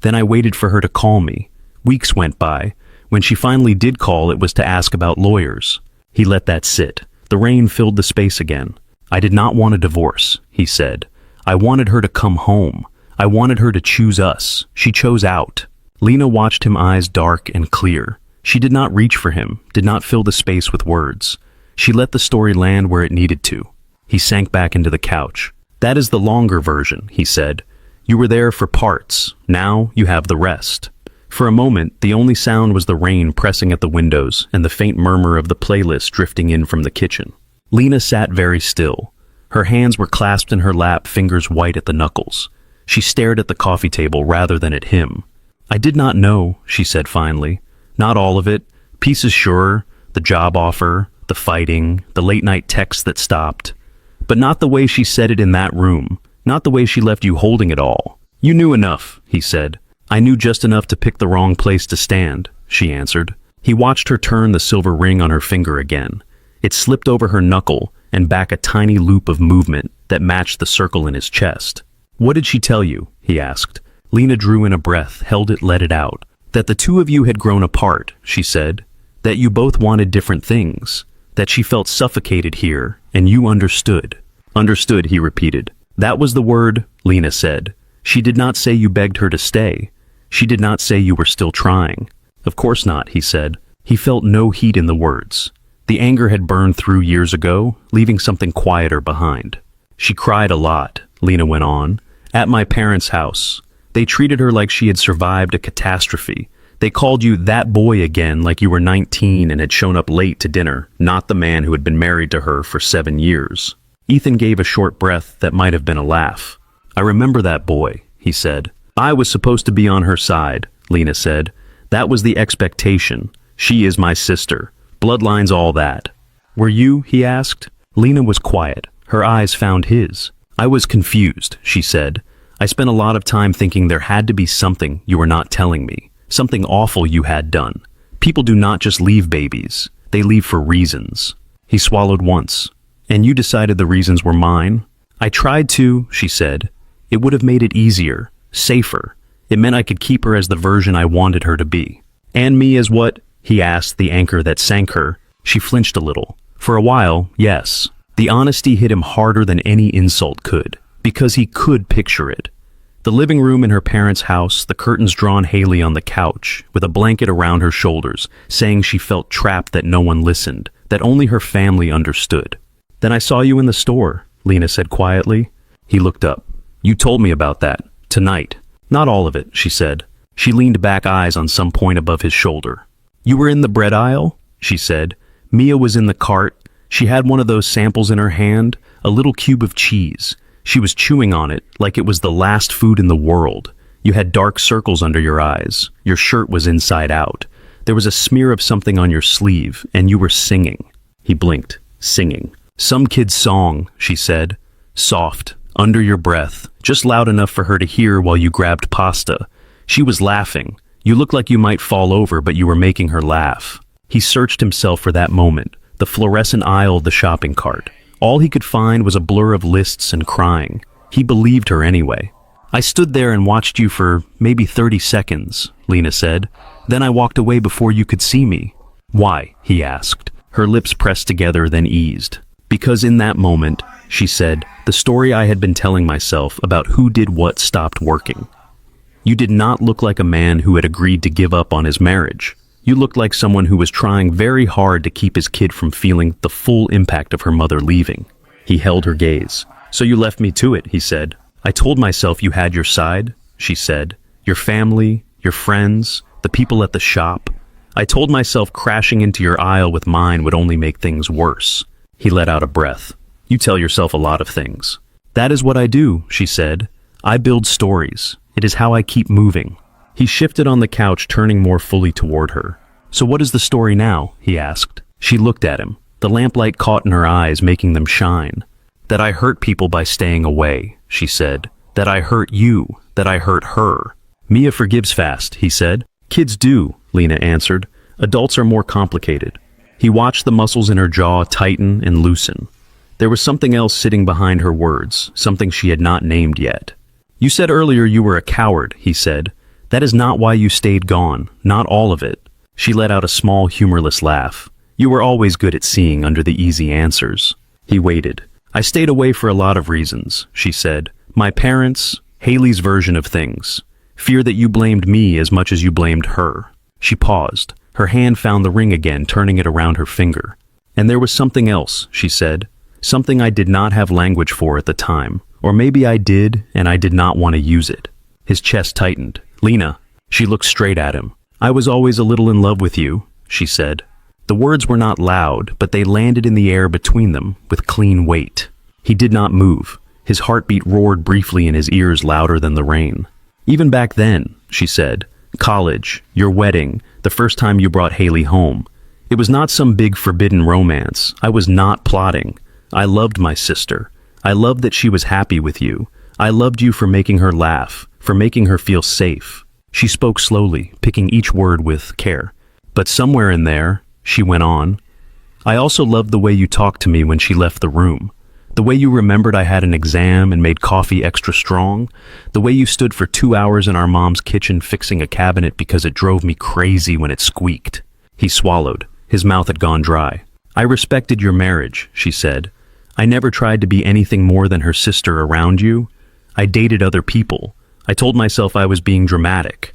Then I waited for her to call me. Weeks went by. When she finally did call, it was to ask about lawyers. He let that sit. The rain filled the space again. I did not want a divorce, he said. I wanted her to come home. I wanted her to choose us. She chose out. Lena watched him, eyes dark and clear. She did not reach for him, did not fill the space with words. She let the story land where it needed to. He sank back into the couch. That is the longer version, he said. You were there for parts. Now you have the rest. For a moment, the only sound was the rain pressing at the windows and the faint murmur of the playlist drifting in from the kitchen. Lena sat very still. Her hands were clasped in her lap, fingers white at the knuckles. She stared at the coffee table rather than at him. I did not know, she said finally. Not all of it. Pieces sure, the job offer, the fighting, the late-night texts that stopped. But not the way she said it in that room, not the way she left you holding it all. You knew enough, he said. I knew just enough to pick the wrong place to stand, she answered. He watched her turn the silver ring on her finger again. It slipped over her knuckle and back a tiny loop of movement that matched the circle in his chest. What did she tell you? He asked. Lena drew in a breath, held it, let it out. That the two of you had grown apart, she said. That you both wanted different things. That she felt suffocated here, and you understood. Understood, he repeated. That was the word, Lena said. She did not say you begged her to stay. She did not say you were still trying. Of course not, he said. He felt no heat in the words. The anger had burned through years ago, leaving something quieter behind. She cried a lot, Lena went on, at my parents' house. They treated her like she had survived a catastrophe. They called you that boy again like you were 19 and had shown up late to dinner, not the man who had been married to her for 7 years. Ethan gave a short breath that might have been a laugh. I remember that boy, he said. I was supposed to be on her side, Lena said. That was the expectation. She is my sister. Bloodlines, all that. Were you? He asked. Lena was quiet. Her eyes found his. I was confused, she said. I spent a lot of time thinking there had to be something you were not telling me. Something awful you had done. People do not just leave babies. They leave for reasons. He swallowed once. And you decided the reasons were mine? I tried to, she said. It would have made it easier, safer. It meant I could keep her as the version I wanted her to be. And me as what? He asked, the anchor that sank her. She flinched a little. For a while, yes. The honesty hit him harder than any insult could, because he could picture it. The living room in her parents' house, the curtains drawn Haley on the couch, with a blanket around her shoulders, saying she felt trapped that no one listened, that only her family understood. "Then I saw you in the store," Lena said quietly. He looked up. "You told me about that. Tonight." "Not all of it," she said. She leaned back, eyes on some point above his shoulder. "You were in the bread aisle?" she said. "Mia was in the cart. She had one of those samples in her hand, a little cube of cheese. She was chewing on it like it was the last food in the world. You had dark circles under your eyes. Your shirt was inside out. There was a smear of something on your sleeve, and you were singing." He blinked. "Singing. Some kid's song," she said. "Soft, under your breath, just loud enough for her to hear while you grabbed pasta. She was laughing. You looked like you might fall over, but you were making her laugh." He searched himself for that moment, the fluorescent aisle of the shopping cart. All he could find was a blur of lists and crying. He believed her anyway. "I stood there and watched you for maybe 30 seconds, Lena said. "Then I walked away before you could see me." "Why?" he asked. Her lips pressed together, then eased. "Because in that moment," she said, "the story I had been telling myself about who did what stopped working. You did not look like a man who had agreed to give up on his marriage. You looked like someone who was trying very hard to keep his kid from feeling the full impact of her mother leaving." He held her gaze. "So you left me to it," he said. "I told myself you had your side," she said. "Your family, your friends, the people at the shop. I told myself crashing into your aisle with mine would only make things worse." He let out a breath. "You tell yourself a lot of things." "That is what I do," she said. "I build stories. It is how I keep moving." He shifted on the couch, turning more fully toward her. "So what is the story now?" he asked. She looked at him. The lamplight caught in her eyes, making them shine. "That I hurt people by staying away," she said. "That I hurt you. That I hurt her." "Mia forgives fast," he said. "Kids do," Lena answered. "Adults are more complicated." He watched the muscles in her jaw tighten and loosen. There was something else sitting behind her words, something she had not named yet. "You said earlier you were a coward," he said. "That is not why you stayed gone, not all of it." She let out a small, humorless laugh. "You were always good at seeing under the easy answers." He waited. "I stayed away for a lot of reasons," she said. "My parents, Haley's version of things. Fear that you blamed me as much as you blamed her." She paused. Her hand found the ring again, turning it around her finger. "And there was something else," she said. "Something I did not have language for at the time. Or maybe I did, and I did not want to use it." His chest tightened. "Lena." She looked straight at him. "I was always a little in love with you," she said. The words were not loud, but they landed in the air between them with clean weight. He did not move. His heartbeat roared briefly in his ears, louder than the rain. "Even back then," she said. "College, your wedding, the first time you brought Haley home. It was not some big forbidden romance. I was not plotting. I loved my sister. I loved that she was happy with you. I loved you for making her laugh, for making her feel safe." She spoke slowly, picking each word with care. "But somewhere in there," she went on, "I also loved the way you talked to me when she left the room. The way you remembered I had an exam and made coffee extra strong. The way you stood for 2 hours in our mom's kitchen fixing a cabinet because it drove me crazy when it squeaked." He swallowed. His mouth had gone dry. "I respected your marriage," she said. "I never tried to be anything more than her sister around you. I dated other people. I told myself I was being dramatic.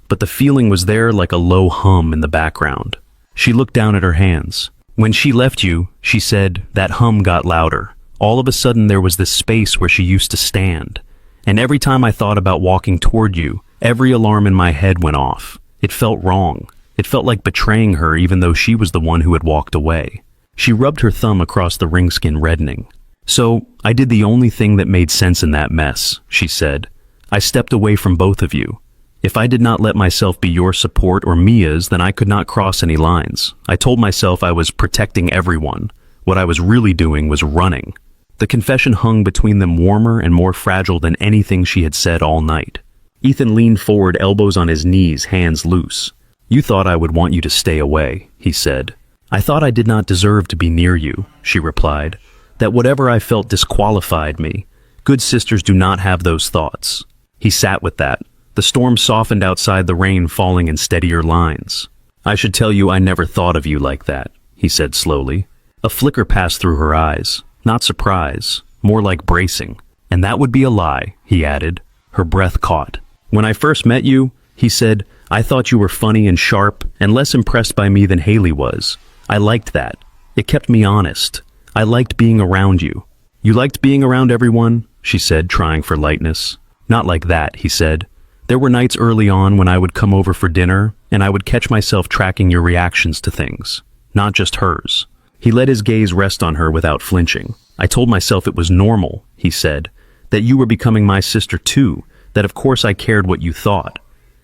But the feeling was there like a low hum in the background." She looked down at her hands. "When she left you," she said, "that hum got louder. All of a sudden there was this space where she used to stand. And every time I thought about walking toward you, every alarm in my head went off. It felt wrong. It felt like betraying her even though she was the one who had walked away." She rubbed her thumb across the ring skin, reddening. "So, I did the only thing that made sense in that mess," she said. "I stepped away from both of you. If I did not let myself be your support or Mia's, then I could not cross any lines. I told myself I was protecting everyone. What I was really doing was running." The confession hung between them, warmer and more fragile than anything she had said all night. Ethan leaned forward, elbows on his knees, hands loose. "You thought I would want you to stay away," he said. "I thought I did not deserve to be near you," she replied. "That whatever I felt disqualified me. Good sisters do not have those thoughts." He sat with that. The storm softened outside, the rain falling in steadier lines. "I should tell you I never thought of you like that," he said slowly. A flicker passed through her eyes. Not surprise, more like bracing. "And that would be a lie," he added. Her breath caught. "When I first met you," he said, "I thought you were funny and sharp and less impressed by me than Haley was. I liked that. It kept me honest. I liked being around you." "You liked being around everyone?" she said, trying for lightness. "Not like that," he said. "There were nights early on when I would come over for dinner, and I would catch myself tracking your reactions to things, not just hers." He let his gaze rest on her without flinching. "I told myself it was normal," he said, "that you were becoming my sister too, that of course I cared what you thought.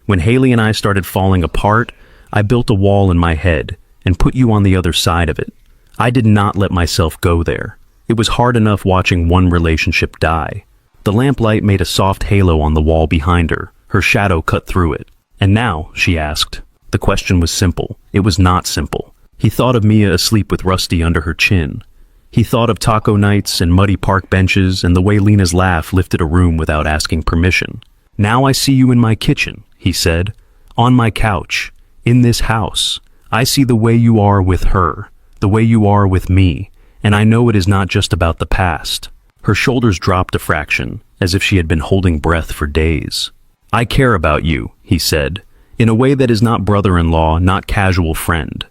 When Haley and I started falling apart, I built a wall in my head and put you on the other side of it. I did not let myself go there. It was hard enough watching one relationship die." The lamplight made a soft halo on the wall behind her. Her shadow cut through it. "And now?" she asked. The question was simple. It was not simple. He thought of Mia asleep with Rusty under her chin. He thought of taco nights and muddy park benches and the way Lena's laugh lifted a room without asking permission. "Now I see you in my kitchen," he said. "On my couch. In this house. I see the way you are with her. The way you are with me. And I know it is not just about the past." Her shoulders dropped a fraction, as if she had been holding breath for days. "I care about you," he said, "in a way that is not brother-in-law, not casual friend.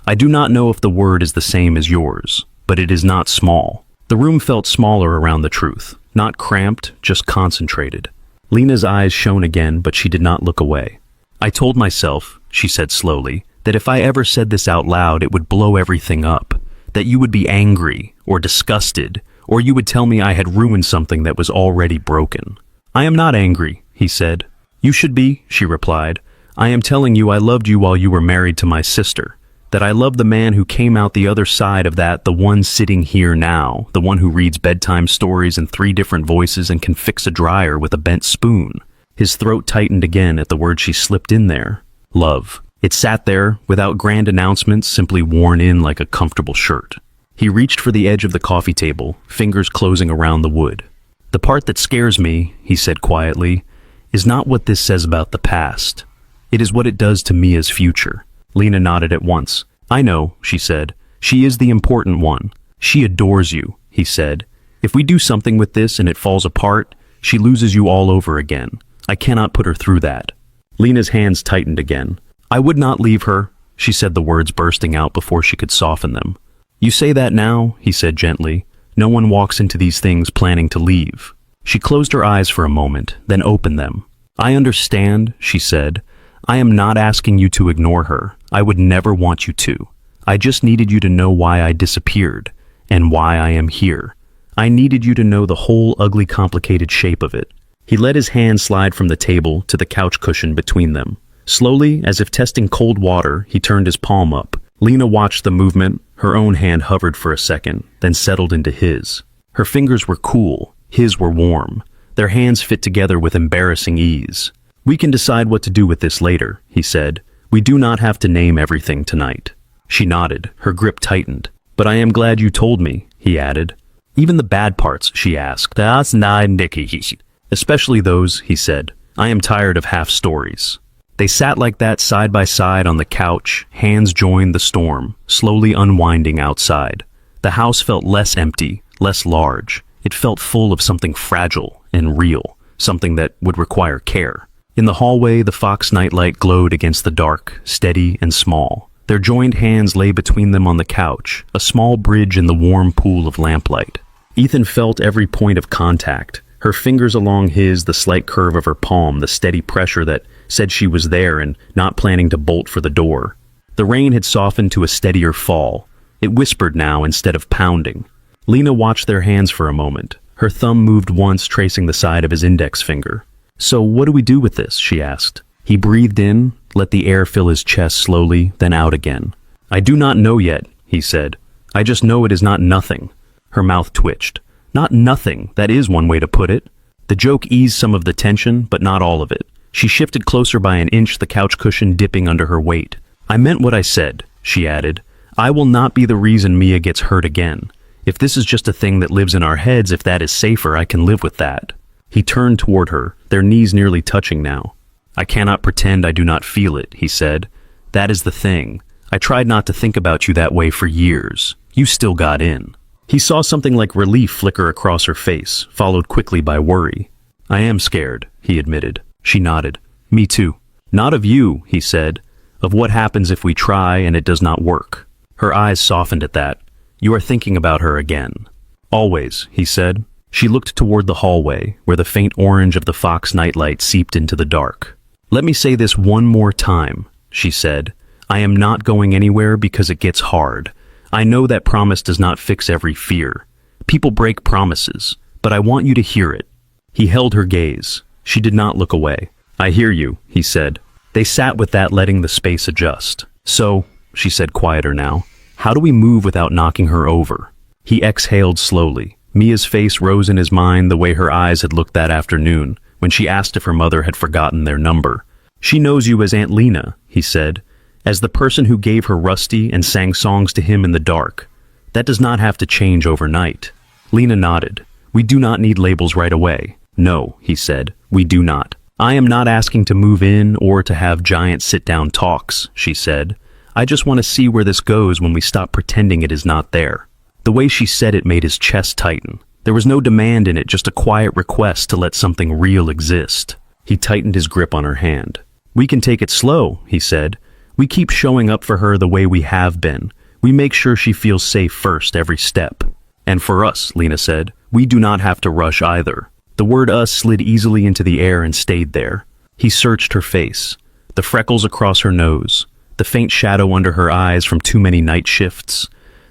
I do not know if the word is the same as yours, but it is not small." The room felt smaller around the truth, not cramped, just concentrated. Lena's eyes shone again, but she did not look away. "I told myself," she said slowly, "that if I ever said this out loud, it would blow everything up, that you would be angry or disgusted, or you would tell me I had ruined something that was already broken." "I am not angry," he said. "You should be," she replied. "I am telling you I loved you while you were married to my sister, that I loved the man who came out the other side of that, the one sitting here now, the one who reads bedtime stories in 3 different voices and can fix a dryer with a bent spoon." His throat tightened again at the word she slipped in there. Love. It sat there, without grand announcements, simply worn in like a comfortable shirt. He reached for the edge of the coffee table, fingers closing around the wood. "The part that scares me," he said quietly, "is not what this says about the past. It is what it does to Mia's future." Lena nodded at once. "I know," she said. "She is the important one. She adores you," he said. "If we do something with this and it falls apart, she loses you all over again. I cannot put her through that." Lena's hands tightened again. "I would not leave her," she said, the words bursting out before she could soften them. "You say that now," he said gently. "No one walks into these things planning to leave." She closed her eyes for a moment, then opened them. "I understand," she said. "I am not asking you to ignore her. I would never want you to. I just needed you to know why I disappeared, and why I am here. I needed you to know the whole ugly, complicated shape of it." He let his hand slide from the table to the couch cushion between them. Slowly, as if testing cold water, he turned his palm up. Lena watched the movement. Her own hand hovered for a second, then settled into his. Her fingers were cool. His were warm. Their hands fit together with embarrassing ease. "We can decide what to do with this later," he said. "We do not have to name everything tonight." She nodded. Her grip tightened. "But I am glad you told me," he added. "Even the bad parts?" she asked. "That's not Nicky." "Especially those," he said. "I am tired of half stories." They sat like that side by side on the couch, hands joined the storm, slowly unwinding outside. The house felt less empty, less large. It felt full of something fragile and real, something that would require care. In the hallway, the Fox nightlight glowed against the dark, steady and small. Their joined hands lay between them on the couch, a small bridge in the warm pool of lamplight. Ethan felt every point of contact, her fingers along his, the slight curve of her palm, the steady pressure that said she was there and not planning to bolt for the door. The rain had softened to a steadier fall. It whispered now instead of pounding. Lena watched their hands for a moment. Her thumb moved once, tracing the side of his index finger. "So what do we do with this?" she asked. He breathed in, let the air fill his chest slowly, then out again. "I do not know yet," he said. "I just know it is not nothing." Her mouth twitched. "Not nothing, that is one way to put it." The joke eased some of the tension, but not all of it. She shifted closer by an inch, the couch cushion dipping under her weight. "I meant what I said," she added. "I will not be the reason Mia gets hurt again. If this is just a thing that lives in our heads, if that is safer, I can live with that." He turned toward her, their knees nearly touching now. "I cannot pretend I do not feel it," he said. "That is the thing. I tried not to think about you that way for years. You still got in." He saw something like relief flicker across her face, followed quickly by worry. I am scared, he admitted. She nodded. Me too. Not of you, he said. Of what happens if we try and it does not work. Her eyes softened at that. You are thinking about her again. Always, he said. She looked toward the hallway, where the faint orange of the Fox nightlight seeped into the dark. Let me say this one more time, she said. I am not going anywhere because it gets hard. I know that promise does not fix every fear. People break promises, but I want you to hear it. He held her gaze. She did not look away. I hear you, he said. They sat with that, letting the space adjust. So, she said quieter now, how do we move without knocking her over? He exhaled slowly. Mia's face rose in his mind the way her eyes had looked that afternoon, when she asked if her mother had forgotten their number. She knows you as Aunt Lena, he said, as the person who gave her Rusty and sang songs to him in the dark. That does not have to change overnight. Lena nodded. We do not need labels right away. No, he said, we do not. I am not asking to move in or to have giant sit-down talks, she said. I just want to see where this goes when we stop pretending it is not there. The way she said it made his chest tighten. There was no demand in it, just a quiet request to let something real exist. He tightened his grip on her hand. We can take it slow, he said. We keep showing up for her the way we have been. We make sure she feels safe first every step. And for us, Lena said, we do not have to rush either. The word us slid easily into the air and stayed there. He searched her face. The freckles across her nose. The faint shadow under her eyes from too many night shifts.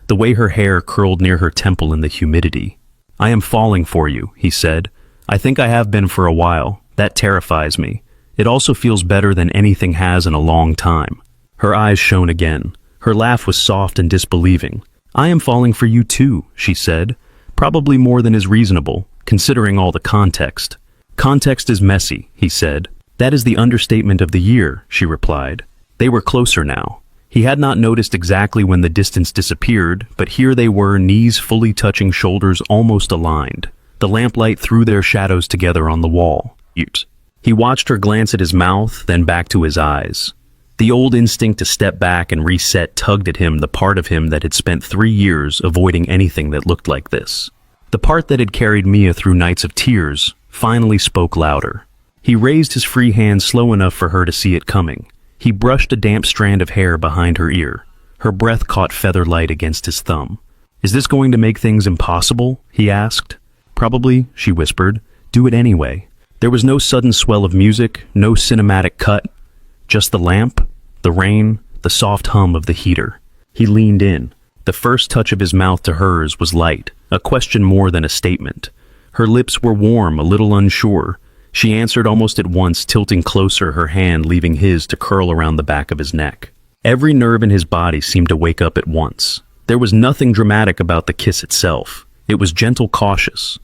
The way her hair curled near her temple in the humidity. I am falling for you, he said. I think I have been for a while. That terrifies me. It also feels better than anything has in a long time. Her eyes shone again. Her laugh was soft and disbelieving. I am falling for you too, she said. Probably more than is reasonable, considering all the context. Context is messy, he said. That is the understatement of the year, she replied. They were closer now. He had not noticed exactly when the distance disappeared, but here they were, knees fully touching, shoulders almost aligned. The lamplight threw their shadows together on the wall. He watched her glance at his mouth, then back to his eyes. The old instinct to step back and reset tugged at him, the part of him that had spent 3 years avoiding anything that looked like this. The part that had carried Mia through nights of tears finally spoke louder. He raised his free hand slow enough for her to see it coming. He brushed a damp strand of hair behind her ear. Her breath caught feather light against his thumb. Is this going to make things impossible? He asked. Probably, she whispered. Do it anyway. There was no sudden swell of music, no cinematic cut. Just the lamp, the rain, the soft hum of the heater. He leaned in. The first touch of his mouth to hers was light, a question more than a statement. Her lips were warm, a little unsure. She answered almost at once, tilting closer, her hand leaving his to curl around the back of his neck. Every nerve in his body seemed to wake up at once. There was nothing dramatic about the kiss itself. It was gentle, cautious.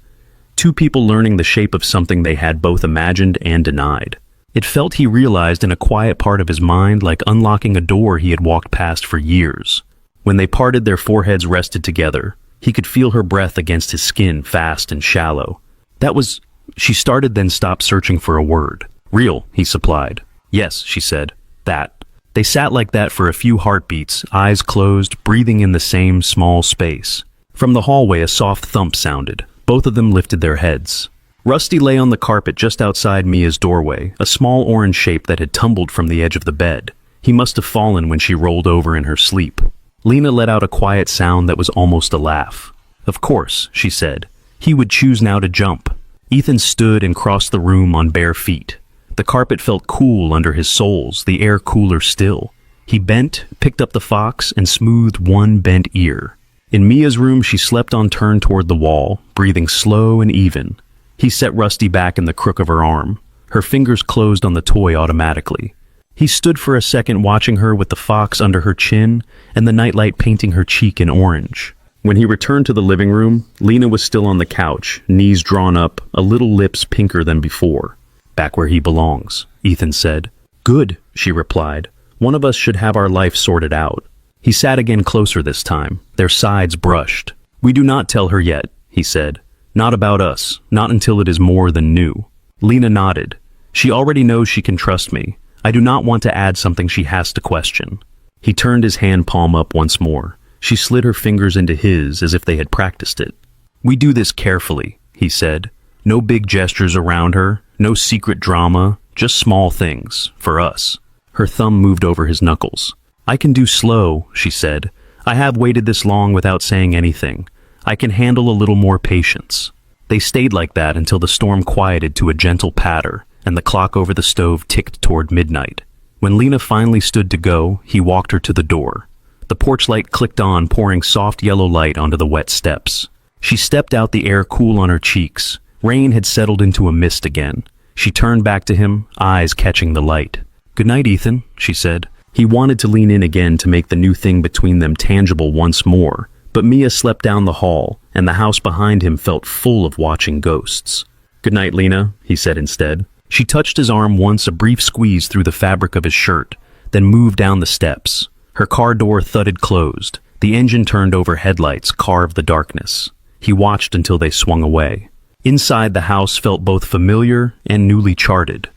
Two people learning the shape of something they had both imagined and denied. It felt, he realized in a quiet part of his mind, like unlocking a door he had walked past for years. When they parted, their foreheads rested together. He could feel her breath against his skin, fast and shallow. That was... She started, then stopped, searching for a word. Real, he supplied. Yes, she said. That. They sat like that for a few heartbeats, eyes closed, breathing in the same small space. From the hallway, a soft thump sounded. Both of them lifted their heads. Rusty lay on the carpet just outside Mia's doorway, a small orange shape that had tumbled from the edge of the bed. He must have fallen when she rolled over in her sleep. Lena let out a quiet sound that was almost a laugh. Of course, she said. He would choose now to jump. Ethan stood and crossed the room on bare feet. The carpet felt cool under his soles, the air cooler still. He bent, picked up the fox, and smoothed one bent ear. In Mia's room, she slept on, turned toward the wall, breathing slow and even. He set Rusty back in the crook of her arm. Her fingers closed on the toy automatically. He stood for a second, watching her with the fox under her chin and the nightlight painting her cheek in orange. When he returned to the living room, Lena was still on the couch, knees drawn up, a little lips pinker than before. Back where he belongs, Ethan said. Good, she replied. One of us should have our life sorted out. He sat again, closer this time. Their sides brushed. We do not tell her yet, he said. Not about us, not until it is more than new. Lena nodded. She already knows she can trust me. I do not want to add something she has to question. He turned his hand palm up once more. She slid her fingers into his as if they had practiced it. We do this carefully, he said. No big gestures around her, no secret drama, just small things, for us. Her thumb moved over his knuckles. "I can do slow," she said. "I have waited this long without saying anything. I can handle a little more patience." They stayed like that until the storm quieted to a gentle patter, and the clock over the stove ticked toward midnight. When Lena finally stood to go, he walked her to the door. The porch light clicked on, pouring soft yellow light onto the wet steps. She stepped out, the air cool on her cheeks. Rain had settled into a mist again. She turned back to him, eyes catching the light. "Good night, Ethan," she said. He wanted to lean in again to make the new thing between them tangible once more, but Mia slept down the hall, and the house behind him felt full of watching ghosts. "Good night, Lena," he said instead. She touched his arm once, a brief squeeze through the fabric of his shirt, then moved down the steps. Her car door thudded closed. The engine turned over, headlights carved the darkness. He watched until they swung away. Inside, the house felt both familiar and newly charted.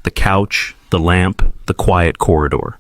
The couch, the lamp, the quiet corridor.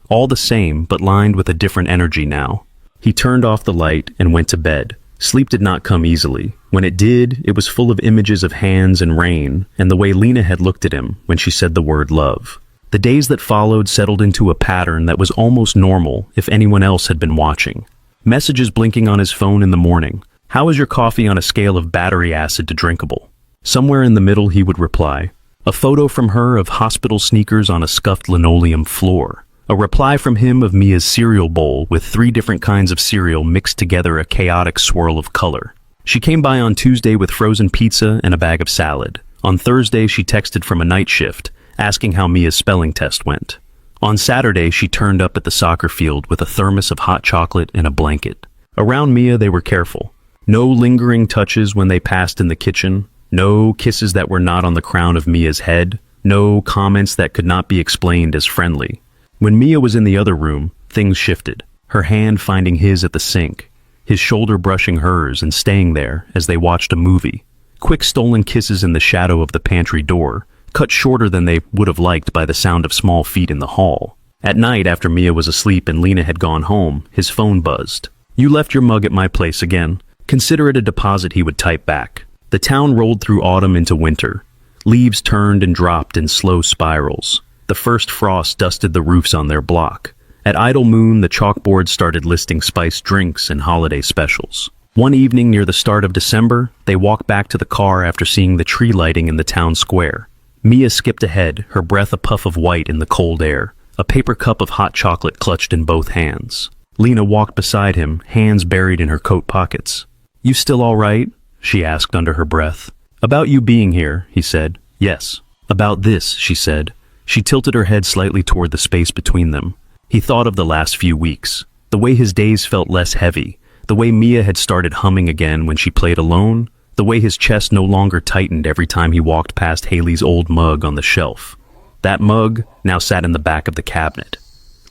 All the same, but lined with a different energy now. He turned off the light and went to bed. Sleep did not come easily. When it did, it was full of images of hands and rain, and the way Lena had looked at him when she said the word love. The days that followed settled into a pattern that was almost normal if anyone else had been watching. Messages blinking on his phone in the morning. "How is your coffee on a scale of battery acid to drinkable?" Somewhere in the middle he would reply. A photo from her of hospital sneakers on a scuffed linoleum floor. A reply from him of Mia's cereal bowl with 3 different kinds of cereal mixed together, a chaotic swirl of color. She came by on Tuesday with frozen pizza and a bag of salad. On Thursday she texted from a night shift, asking how Mia's spelling test went. On Saturday she turned up at the soccer field with a thermos of hot chocolate and a blanket. Around Mia they were careful. No lingering touches when they passed in the kitchen. No kisses that were not on the crown of Mia's head. No comments that could not be explained as friendly. When Mia was in the other room, things shifted. Her hand finding his at the sink. His shoulder brushing hers and staying there as they watched a movie. Quick stolen kisses in the shadow of the pantry door, cut shorter than they would have liked by the sound of small feet in the hall. At night, after Mia was asleep and Lena had gone home, his phone buzzed. "You left your mug at my place again. Consider it a deposit," he would type back. The town rolled through autumn into winter. Leaves turned and dropped in slow spirals. The first frost dusted the roofs on their block. At Idle Moon, the chalkboard started listing spiced drinks and holiday specials. One evening near the start of December, they walked back to the car after seeing the tree lighting in the town square. Mia skipped ahead, her breath a puff of white in the cold air, a paper cup of hot chocolate clutched in both hands. Lena walked beside him, hands buried in her coat pockets. "You still all right?" she asked under her breath. "About you being here," he said. "Yes." "About this," she said. She tilted her head slightly toward the space between them. He thought of the last few weeks, the way his days felt less heavy, the way Mia had started humming again when she played alone, the way his chest no longer tightened every time he walked past Haley's old mug on the shelf. That mug now sat in the back of the cabinet.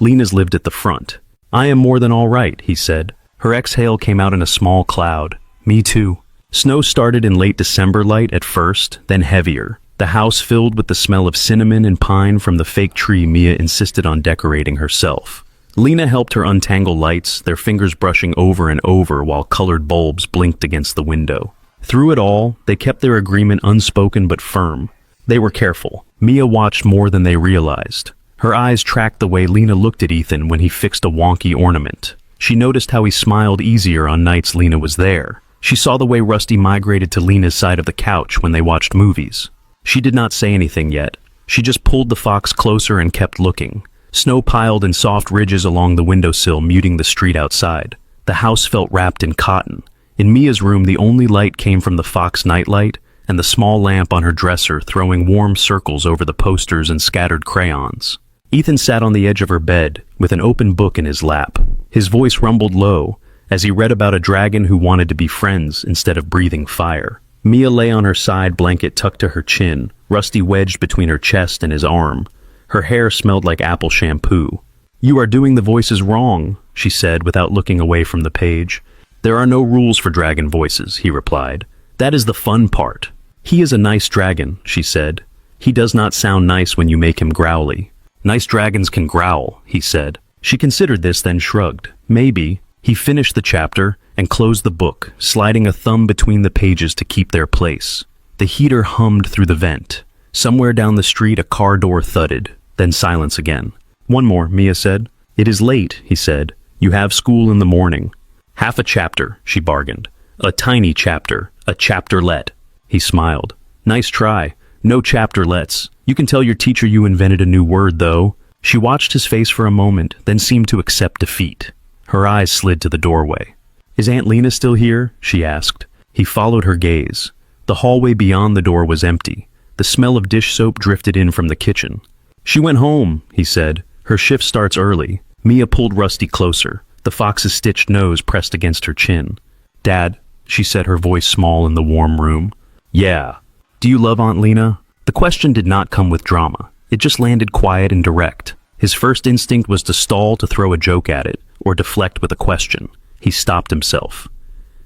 Lena's lived at the front. "I am more than all right," he said. Her exhale came out in a small cloud. "Me too." Snow started in late December light at first, then heavier. The house filled with the smell of cinnamon and pine from the fake tree Mia insisted on decorating herself. Lena helped her untangle lights, their fingers brushing over and over while colored bulbs blinked against the window. Through it all, they kept their agreement unspoken but firm. They were careful. Mia watched more than they realized. Her eyes tracked the way Lena looked at Ethan when he fixed a wonky ornament. She noticed how he smiled easier on nights Lena was there. She saw the way Rusty migrated to Lena's side of the couch when they watched movies. She did not say anything yet. She just pulled the fox closer and kept looking. Snow piled in soft ridges along the windowsill, muting the street outside. The house felt wrapped in cotton. In Mia's room, the only light came from the Fox nightlight and the small lamp on her dresser throwing warm circles over the posters and scattered crayons. Ethan sat on the edge of her bed with an open book in his lap. His voice rumbled low as he read about a dragon who wanted to be friends instead of breathing fire. Mia lay on her side, blanket tucked to her chin, Rusty wedged between her chest and his arm. Her hair smelled like apple shampoo. "You are doing the voices wrong," she said without looking away from the page. "There are no rules for dragon voices," he replied. "That is the fun part." "He is a nice dragon," she said. "He does not sound nice when you make him growly." "Nice dragons can growl," he said. She considered this, then shrugged. "Maybe." He finished the chapter and closed the book, sliding a thumb between the pages to keep their place. The heater hummed through the vent. Somewhere down the street, a car door thudded, then silence again. "One more," Mia said. "It is late," he said. "You have school in the morning." "Half a chapter," she bargained. "A tiny chapter, a chapterlet." He smiled. "Nice try. No chapterlets. You can tell your teacher you invented a new word, though." She watched his face for a moment, then seemed to accept defeat. Her eyes slid to the doorway. "Is Aunt Lena still here?" she asked. He followed her gaze. The hallway beyond the door was empty. The smell of dish soap drifted in from the kitchen. "She went home," he said. "Her shift starts early." Mia pulled Rusty closer, the fox's stitched nose pressed against her chin. "Dad," she said, her voice small in the warm room. "Yeah. Do you love Aunt Lena?" The question did not come with drama. It just landed quiet and direct. His first instinct was to stall to throw a joke at it, or deflect with a question. He stopped himself.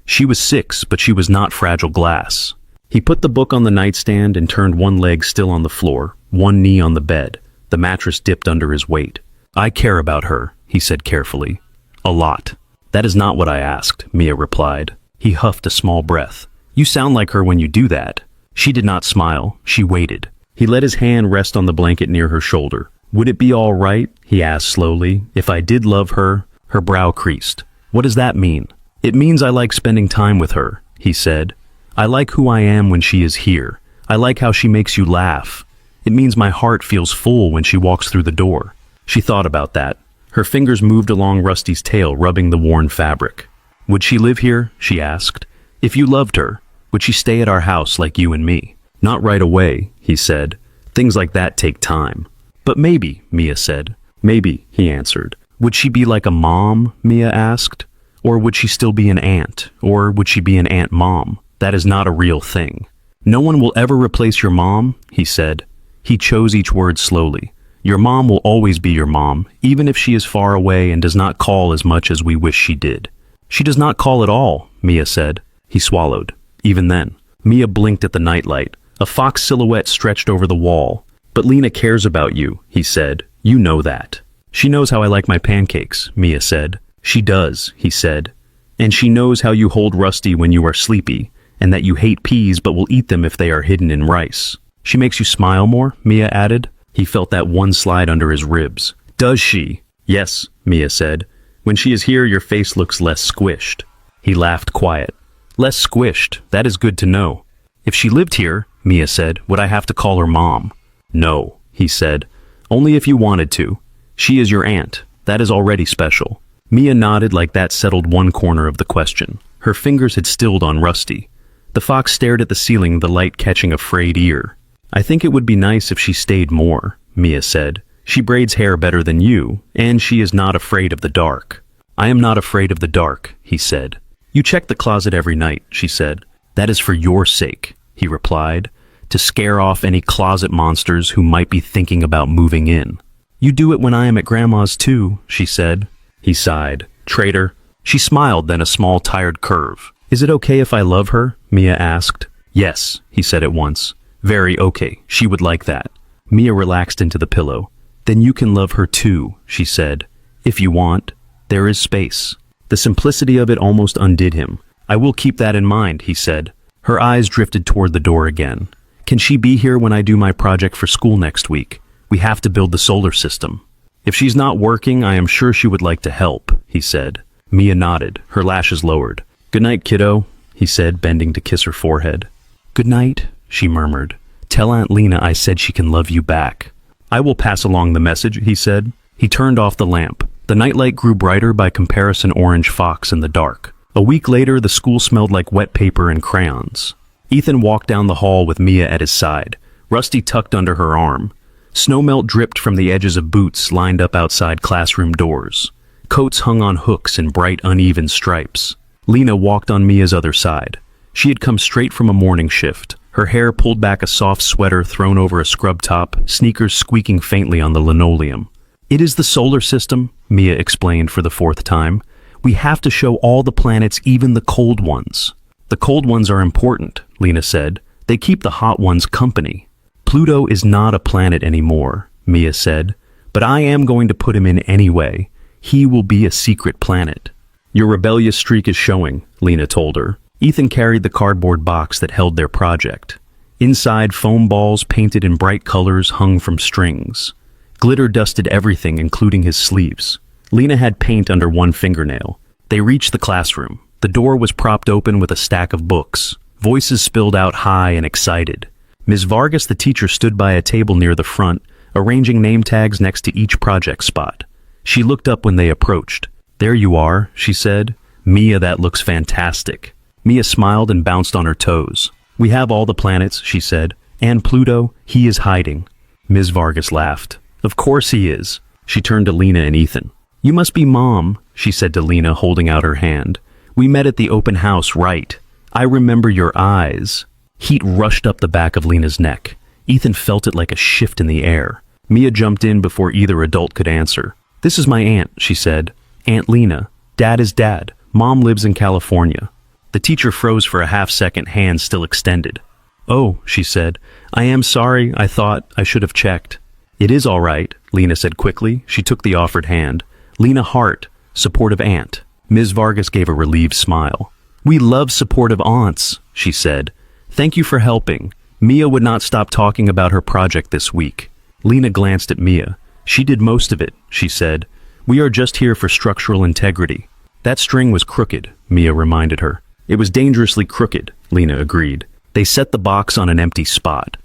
She was 6, but she was not fragile glass. He put the book on the nightstand and turned one leg still on the floor, one knee on the bed. The mattress dipped under his weight. "I care about her," he said carefully. "A lot." "That is not what I asked," Mia replied. He huffed a small breath. "You sound like her when you do that." She did not smile. She waited. He let his hand rest on the blanket near her shoulder. "Would it be all right," he asked slowly, "if I did love her?" Her brow creased. "What does that mean?" "It means I like spending time with her," he said. "I like who I am when she is here. I like how she makes you laugh. It means my heart feels full when she walks through the door." She thought about that. Her fingers moved along Rusty's tail, rubbing the worn fabric. "Would she live here?" she asked. "If you loved her, would she stay at our house like you and me?" "Not right away," he said. "Things like that take time." "But maybe," Mia said. "Maybe," he answered. "Would she be like a mom?" Mia asked. "Or would she still be an aunt? Or would she be an aunt mom? That is not a real thing." "No one will ever replace your mom," he said. He chose each word slowly. "Your mom will always be your mom, even if she is far away and does not call as much as we wish she did." "She does not call at all," Mia said. He swallowed. "Even then." Mia blinked at the nightlight. A fox silhouette stretched over the wall. "But Lena cares about you," he said. "You know that." "She knows how I like my pancakes," Mia said. "She does," he said. "And she knows how you hold Rusty when you are sleepy, and that you hate peas but will eat them if they are hidden in rice." "She makes you smile more," Mia added. He felt that one slide under his ribs. "Does she?" "Yes," Mia said. "When she is here, your face looks less squished." He laughed quiet. "Less squished, that is good to know." "If she lived here," Mia said, "would I have to call her mom?" "No," he said. "Only if you wanted to. She is your aunt. That is already special." Mia nodded like that settled one corner of the question. Her fingers had stilled on Rusty. The fox stared at the ceiling, the light catching a frayed ear. "I think it would be nice if she stayed more," Mia said. "She braids hair better than you, and she is not afraid of the dark." "I am not afraid of the dark," he said. "You check the closet every night," she said. "That is for your sake," he replied, "to scare off any closet monsters who might be thinking about moving in." "You do it when I am at Grandma's too," she said. He sighed. "Traitor." She smiled, then a small tired curve. "Is it okay if I love her?" Mia asked. "Yes," he said at once. "Very okay. She would like that." Mia relaxed into the pillow. "Then you can love her too," she said. "If you want. There is space." The simplicity of it almost undid him. "I will keep that in mind," he said. Her eyes drifted toward the door again. "Can she be here when I do my project for school next week? We have to build the solar system." "If she's not working, I am sure she would like to help," he said. Mia nodded, her lashes lowered. "Good night, kiddo," he said, bending to kiss her forehead. "Good night," she murmured. "Tell Aunt Lena I said she can love you back." "I will pass along the message," he said. He turned off the lamp. The nightlight grew brighter by comparison orange fox in the dark. A week later, the school smelled like wet paper and crayons. Ethan walked down the hall with Mia at his side, Rusty tucked under her arm. Snowmelt dripped from the edges of boots lined up outside classroom doors. Coats hung on hooks in bright, uneven stripes. Lena walked on Mia's other side. She had come straight from a morning shift, her hair pulled back, a soft sweater thrown over a scrub top, sneakers squeaking faintly on the linoleum. "It is the solar system," Mia explained for the 4th time. "We have to show all the planets, even the cold ones." "The cold ones are important," Lena said. "They keep the hot ones company." "Pluto is not a planet anymore," Mia said. "But I am going to put him in anyway. He will be a secret planet." "Your rebellious streak is showing," Lena told her. Ethan carried the cardboard box that held their project. Inside, foam balls painted in bright colors hung from strings. Glitter dusted everything, including his sleeves. Lena had paint under one fingernail. They reached the classroom. The door was propped open with a stack of books. Voices spilled out high and excited. Ms. Vargas, the teacher, stood by a table near the front, arranging name tags next to each project spot. She looked up when they approached. "There you are," she said. "Mia, that looks fantastic." Mia smiled and bounced on her toes. "We have all the planets," she said. "And Pluto, he is hiding." Ms. Vargas laughed. "Of course he is." She turned to Lena and Ethan. "You must be Mom," she said to Lena, holding out her hand. "We met at the open house, right? I remember your eyes." Heat rushed up the back of Lena's neck. Ethan felt it like a shift in the air. Mia jumped in before either adult could answer. "This is my aunt," she said. "Aunt Lena. Dad is Dad. Mom lives in California." The teacher froze for a half-second, hand still extended. "Oh," she said. "I am sorry. I thought I should have checked." "It is all right," Lena said quickly. She took the offered hand. "Lena Hart, supportive aunt." Ms. Vargas gave a relieved smile. "We love supportive aunts," she said. "Thank you for helping." Mia would not stop talking about her project this week. Lena glanced at Mia. "She did most of it," she said. "We are just here for structural integrity." "That string was crooked," Mia reminded her. "It was dangerously crooked," Lena agreed. They set the box on an empty spot.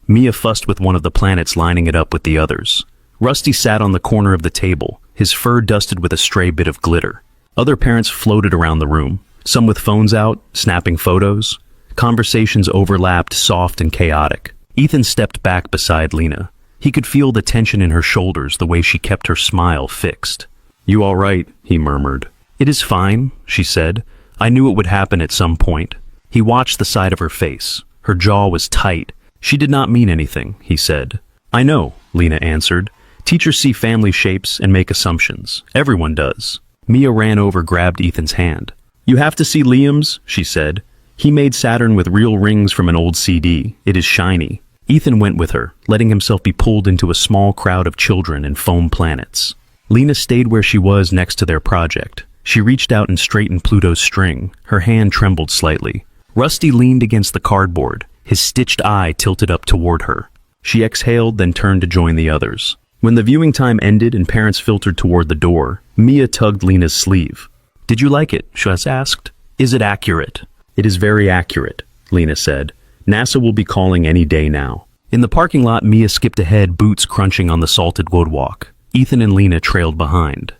Mia fussed with one of the planets, lining it up with the others. Rusty sat on the corner of the table, his fur dusted with a stray bit of glitter. Other parents floated around the room, some with phones out, snapping photos. Conversations overlapped, soft and chaotic. Ethan stepped back beside Lena. He could feel the tension in her shoulders, the way she kept her smile fixed. "You all right?" he murmured. "It is fine," she said. "I knew it would happen at some point." He watched the side of her face. Her jaw was tight. "She did not mean anything," he said. "I know," Lena answered. "Teachers see family shapes and make assumptions. Everyone does." Mia ran over, grabbed Ethan's hand. "You have to see Liam's," she said. "He made Saturn with real rings from an old CD. It is shiny." Ethan went with her, letting himself be pulled into a small crowd of children and foam planets. Lena stayed where she was next to their project. She reached out and straightened Pluto's string. Her hand trembled slightly. Rusty leaned against the cardboard, his stitched eye tilted up toward her. She exhaled, then turned to join the others. When the viewing time ended and parents filtered toward the door, Mia tugged Lena's sleeve. "Did you like it?" she asked. "Is it accurate?" "It is very accurate," Lena said. "NASA will be calling any day now." In the parking lot, Mia skipped ahead, boots crunching on the salted woodwalk. Ethan and Lena trailed behind.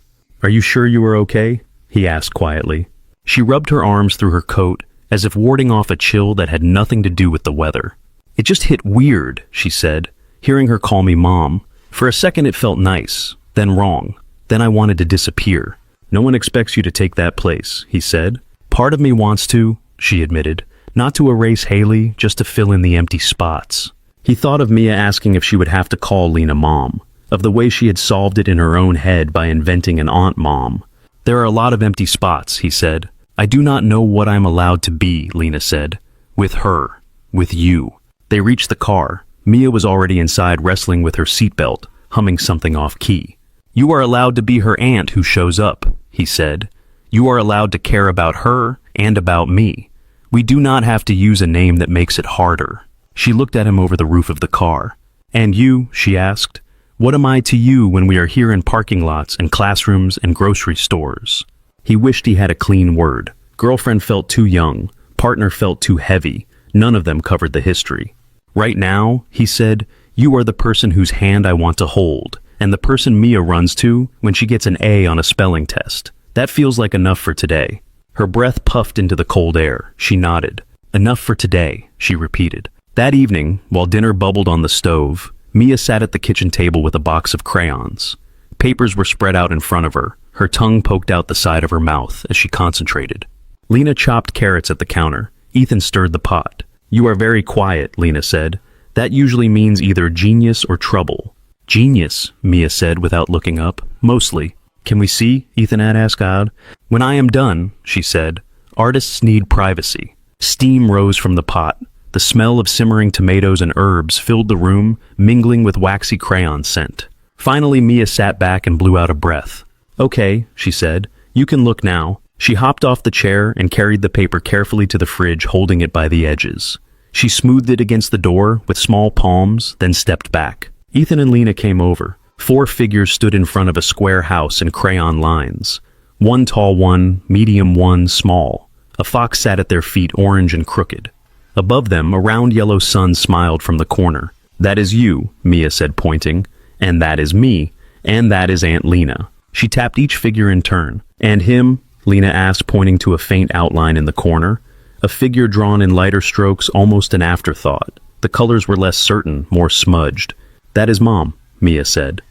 "Are you sure you are okay?" he asked quietly. She rubbed her arms through her coat, as if warding off a chill that had nothing to do with the weather. "It just hit weird," she said, hearing her call me Mom. "For a second it felt nice, then wrong. Then I wanted to disappear." "No one expects you to take that place," he said. "Part of me wants to," she admitted. "Not to erase Haley, just to fill in the empty spots." He thought of Mia asking if she would have to call Lena Mom, of the way she had solved it in her own head by inventing an Aunt Mom. "There are a lot of empty spots," he said. "I do not know what I'm allowed to be," Lena said. "With her. With you." They reached the car. Mia was already inside, wrestling with her seatbelt, humming something off-key. "You are allowed to be her aunt who shows up," he said. "You are allowed to care about her and about me. We do not have to use a name that makes it harder." She looked at him over the roof of the car. "And you?" she asked. "What am I to you when we are here in parking lots and classrooms and grocery stores?" He wished he had a clean word. Girlfriend felt too young. Partner felt too heavy. None of them covered the history. "Right now," he said, "you are the person whose hand I want to hold, and the person Mia runs to when she gets an A on a spelling test. That feels like enough for today." Her breath puffed into the cold air. She nodded. "Enough for today," she repeated. That evening, while dinner bubbled on the stove, Mia sat at the kitchen table with a box of crayons. Papers were spread out in front of her. Her tongue poked out the side of her mouth as she concentrated. Lena chopped carrots at the counter. Ethan stirred the pot. "You are very quiet," Lena said. "That usually means either genius or trouble." "Genius," Mia said without looking up. "Mostly." "Can we see?" Ethan had asked out. "When I am done," she said. "Artists need privacy." Steam rose from the pot. The smell of simmering tomatoes and herbs filled the room, mingling with waxy crayon scent. Finally, Mia sat back and blew out a breath. "Okay," she said. "You can look now." She hopped off the chair and carried the paper carefully to the fridge, holding it by the edges. She smoothed it against the door with small palms, then stepped back. Ethan and Lena came over. 4 figures stood in front of a square house in crayon lines. One tall, one medium, one small. A fox sat at their feet, orange and crooked. Above them, a round yellow sun smiled from the corner. "That is you," Mia said, pointing. "And that is me. And that is Aunt Lena." She tapped each figure in turn. "And him?" Lena asked, pointing to a faint outline in the corner. A figure drawn in lighter strokes, almost an afterthought. The colors were less certain, more smudged. "That is Mom," Mia said.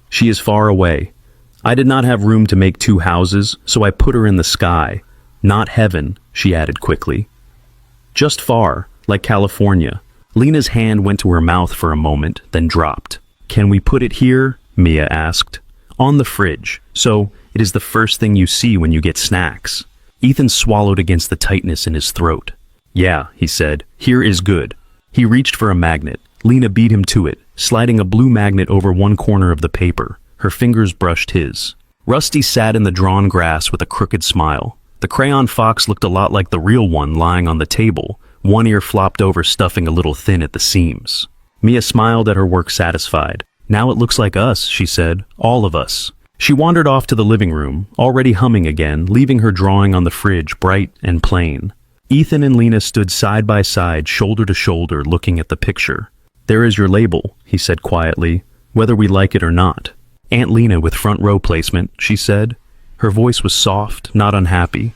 "She is far away. I did not have room to make 2 houses, so I put her in the sky. Not heaven," she added quickly. "Just far, like California." Lena's hand went to her mouth for a moment, then dropped. "Can we put it here?" Mia asked. "On the fridge, so it is the first thing you see when you get snacks." Ethan swallowed against the tightness in his throat. "Yeah," he said, "here is good." He reached for a magnet. Lena beat him to it, sliding a blue magnet over one corner of the paper. Her fingers brushed his. Rusty sat in the drawn grass with a crooked smile. The crayon fox looked a lot like the real one lying on the table, one ear flopped over, stuffing a little thin at the seams. Mia smiled at her work, satisfied. "Now it looks like us," she said, "all of us." She wandered off to the living room, already humming again, leaving her drawing on the fridge bright and plain. Ethan and Lena stood side by side, shoulder to shoulder, looking at the picture. "There is your label," he said quietly, "whether we like it or not." "Aunt Lena with front row placement," she said. Her voice was soft, not unhappy.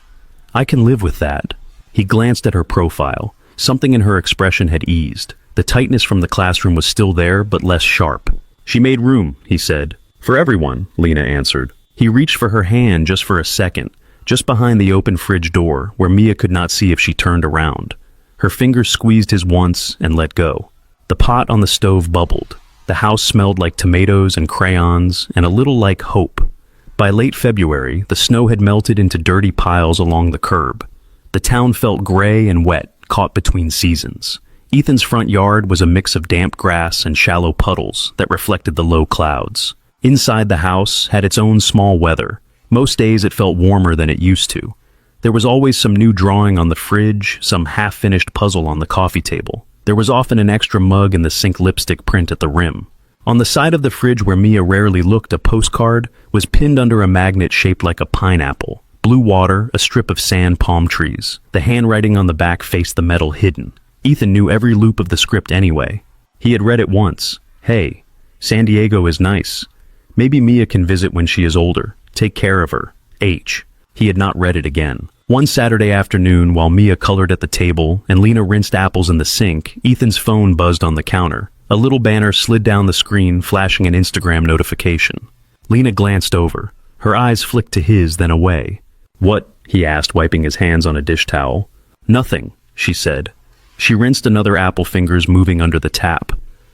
"I can live with that." He glanced at her profile. Something in her expression had eased. The tightness from the classroom was still there, but less sharp. "She made room," he said. "For everyone," Lena answered. He reached for her hand just for a second, just behind the open fridge door, where Mia could not see if she turned around. Her fingers squeezed his once and let go. The pot on the stove bubbled. The house smelled like tomatoes and crayons, and a little like hope. By late February, the snow had melted into dirty piles along the curb. The town felt gray and wet, caught between seasons. Ethan's front yard was a mix of damp grass and shallow puddles that reflected the low clouds. Inside the house had its own small weather. Most days it felt warmer than it used to. There was always some new drawing on the fridge, some half-finished puzzle on the coffee table. There was often an extra mug in the sink lipstick print at the rim. On the side of the fridge where Mia rarely looked, a postcard was pinned under a magnet shaped like a pineapple. Blue water, a strip of sand, palm trees. The handwriting on the back faced the metal hidden. Ethan knew every loop of the script anyway. He had read it once. "Hey, San Diego is nice. Maybe Mia can visit when she is older. Take care of her. H." He had not read it again. One Saturday afternoon, while Mia colored at the table and Lena rinsed apples in the sink, Ethan's phone buzzed on the counter. A little banner slid down the screen, flashing an Instagram notification. Lena glanced over. Her eyes flicked to his, then away. "What?" he asked, wiping his hands on a dish towel. "Nothing," she said. She rinsed another apple, fingers moving under the tap.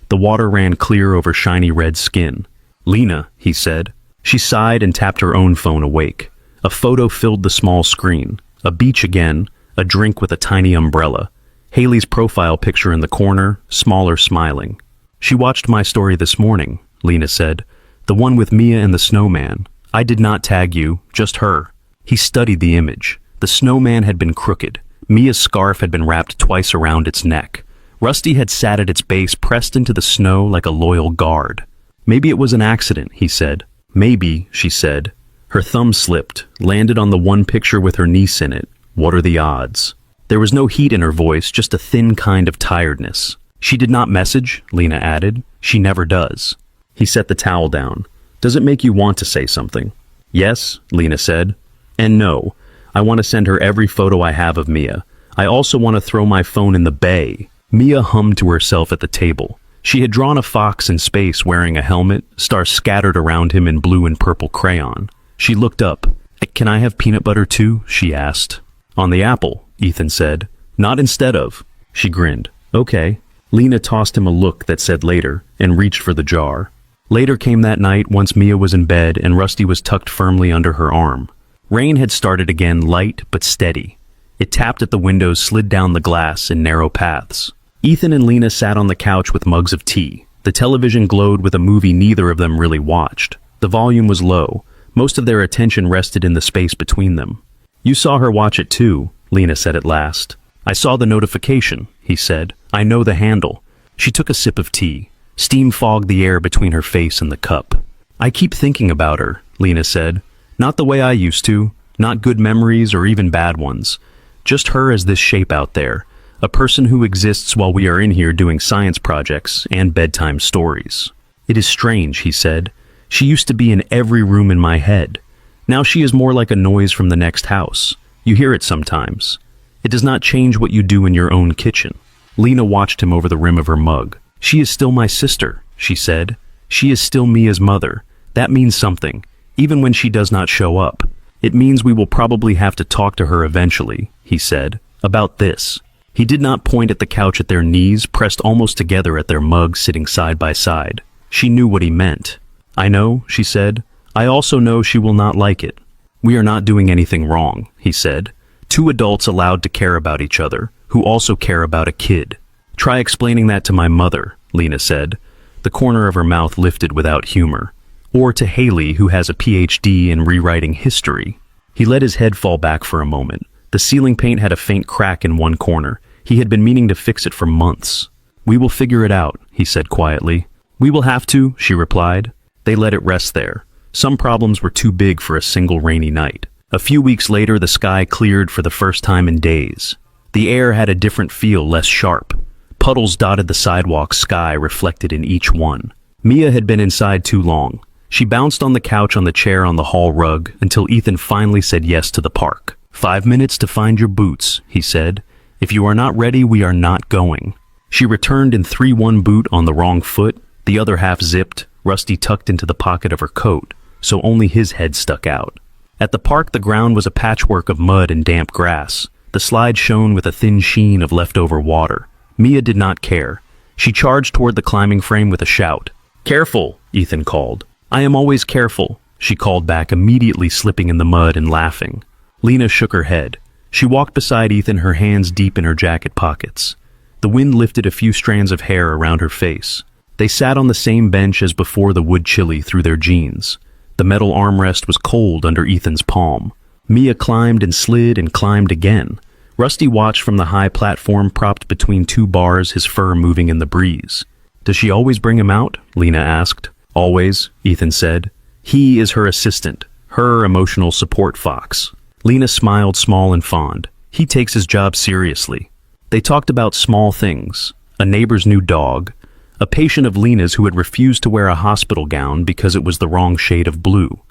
The water ran clear over shiny red skin. "Lena," he said. She sighed and tapped her own phone, awake. A photo filled the small screen. A beach again, a drink with a tiny umbrella. Haley's profile picture in the corner, smaller, smiling. "She watched my story this morning," Lena said. "The one with Mia and the snowman. I did not tag you, just her." He studied the image. The snowman had been crooked. Mia's scarf had been wrapped twice around its neck. Rusty had sat at its base, pressed into the snow like a loyal guard. "Maybe it was an accident," he said. "Maybe," she said. Her thumb slipped, landed on the one picture with her niece in it. "What are the odds?" There was no heat in her voice, just a thin kind of tiredness. "She did not message," Lena added. "She never does." He set the towel down. "Does it make you want to say something?" "Yes," Lena said. "And no. I want to send her every photo I have of Mia. I also want to throw my phone in the bay." Mia hummed to herself at the table. She had drawn a fox in space wearing a helmet, stars scattered around him in blue and purple crayon. She looked up. "Can I have peanut butter too?" she asked. "On the apple," Ethan said. "Not instead of." She grinned. "Okay." Lena tossed him a look that said later, and reached for the jar. Later came that night, once Mia was in bed and Rusty was tucked firmly under her arm. Rain had started again, light but steady. It tapped at the windows, slid down the glass in narrow paths. Ethan and Lena sat on the couch with mugs of tea. The television glowed with a movie neither of them really watched. The volume was low. Most of their attention rested in the space between them. "You saw her watch it too," Lena said at last. I saw the notification, he said. I know the handle. She took a sip of tea. Steam fogged the air between her face and the cup. I keep thinking about her, Lena said. Not the way I used to, not good memories or even bad ones. Just her as this shape out there, a person who exists while we are in here doing science projects and bedtime stories. It is strange, he said. She used to be in every room in my head. Now she is more like a noise from the next house. You hear it sometimes. It does not change what you do in your own kitchen. Lena watched him over the rim of her mug. She is still my sister, she said. She is still Mia's mother. That means something, even when she does not show up. It means we will probably have to talk to her eventually, he said, about this. He did not point at the couch at their knees, pressed almost together at their mugs sitting side by side. She knew what he meant. I know, she said. I also know she will not like it. We are not doing anything wrong, he said. Two adults allowed to care about each other, who also care about a kid. Try explaining that to my mother, Lena said. The corner of her mouth lifted without humor. Or to Haley, who has a PhD in rewriting history. He let his head fall back for a moment. The ceiling paint had a faint crack in one corner. He had been meaning to fix it for months. We will figure it out, he said quietly. We will have to, she replied. They let it rest there. Some problems were too big for a single rainy night. A few weeks later, the sky cleared for the first time in days. The air had a different feel, less sharp. Puddles dotted the sidewalk, sky reflected in each one. Mia had been inside too long. She bounced on the couch on the chair on the hall rug until Ethan finally said yes to the park. 5 minutes to find your boots, he said. If you are not ready, we are not going. She returned in 3-1 boot on the wrong foot, the other half zipped, Rusty tucked into the pocket of her coat, so only his head stuck out. At the park, the ground was a patchwork of mud and damp grass. The slide shone with a thin sheen of leftover water. Mia did not care. She charged toward the climbing frame with a shout. Careful, Ethan called. I am always careful, she called back, immediately slipping in the mud and laughing. Lena shook her head. She walked beside Ethan, her hands deep in her jacket pockets. The wind lifted a few strands of hair around her face. They sat on the same bench as before, the wood chili through their jeans. The metal armrest was cold under Ethan's palm. Mia climbed and slid and climbed again. Rusty watched from the high platform propped between two bars, his fur moving in the breeze. Does she always bring him out? Lena asked. Always, Ethan said. He is her assistant, her emotional support fox. Lena smiled, small and fond. He takes his job seriously. They talked about small things. A neighbor's new dog. A patient of Lena's who had refused to wear a hospital gown because it was the wrong shade of blue.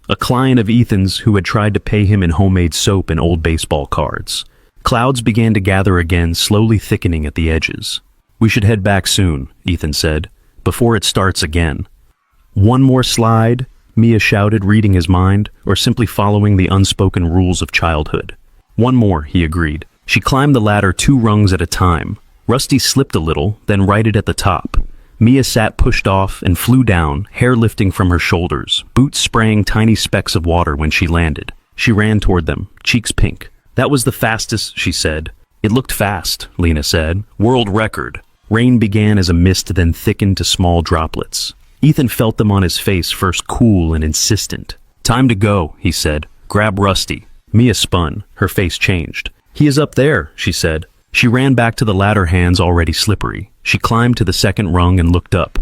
A client of Ethan's who had tried to pay him in homemade soap and old baseball cards. Clouds began to gather again, slowly thickening at the edges. We should head back soon, Ethan said, before it starts again. One more slide, Mia shouted, reading his mind, or simply following the unspoken rules of childhood. One more, he agreed. She climbed the ladder 2 rungs at a time. Rusty slipped a little, then righted at the top. Mia sat pushed off and flew down, hair lifting from her shoulders, boots spraying tiny specks of water when she landed. She ran toward them, cheeks pink. That was the fastest, she said. It looked fast, Lena said. World record. Rain began as a mist, then thickened to small droplets. Ethan felt them on his face, first cool and insistent. Time to go, he said. Grab Rusty. Mia spun. Her face changed. He is up there, she said. She ran back to the ladder, hands already slippery. She climbed to the second rung and looked up.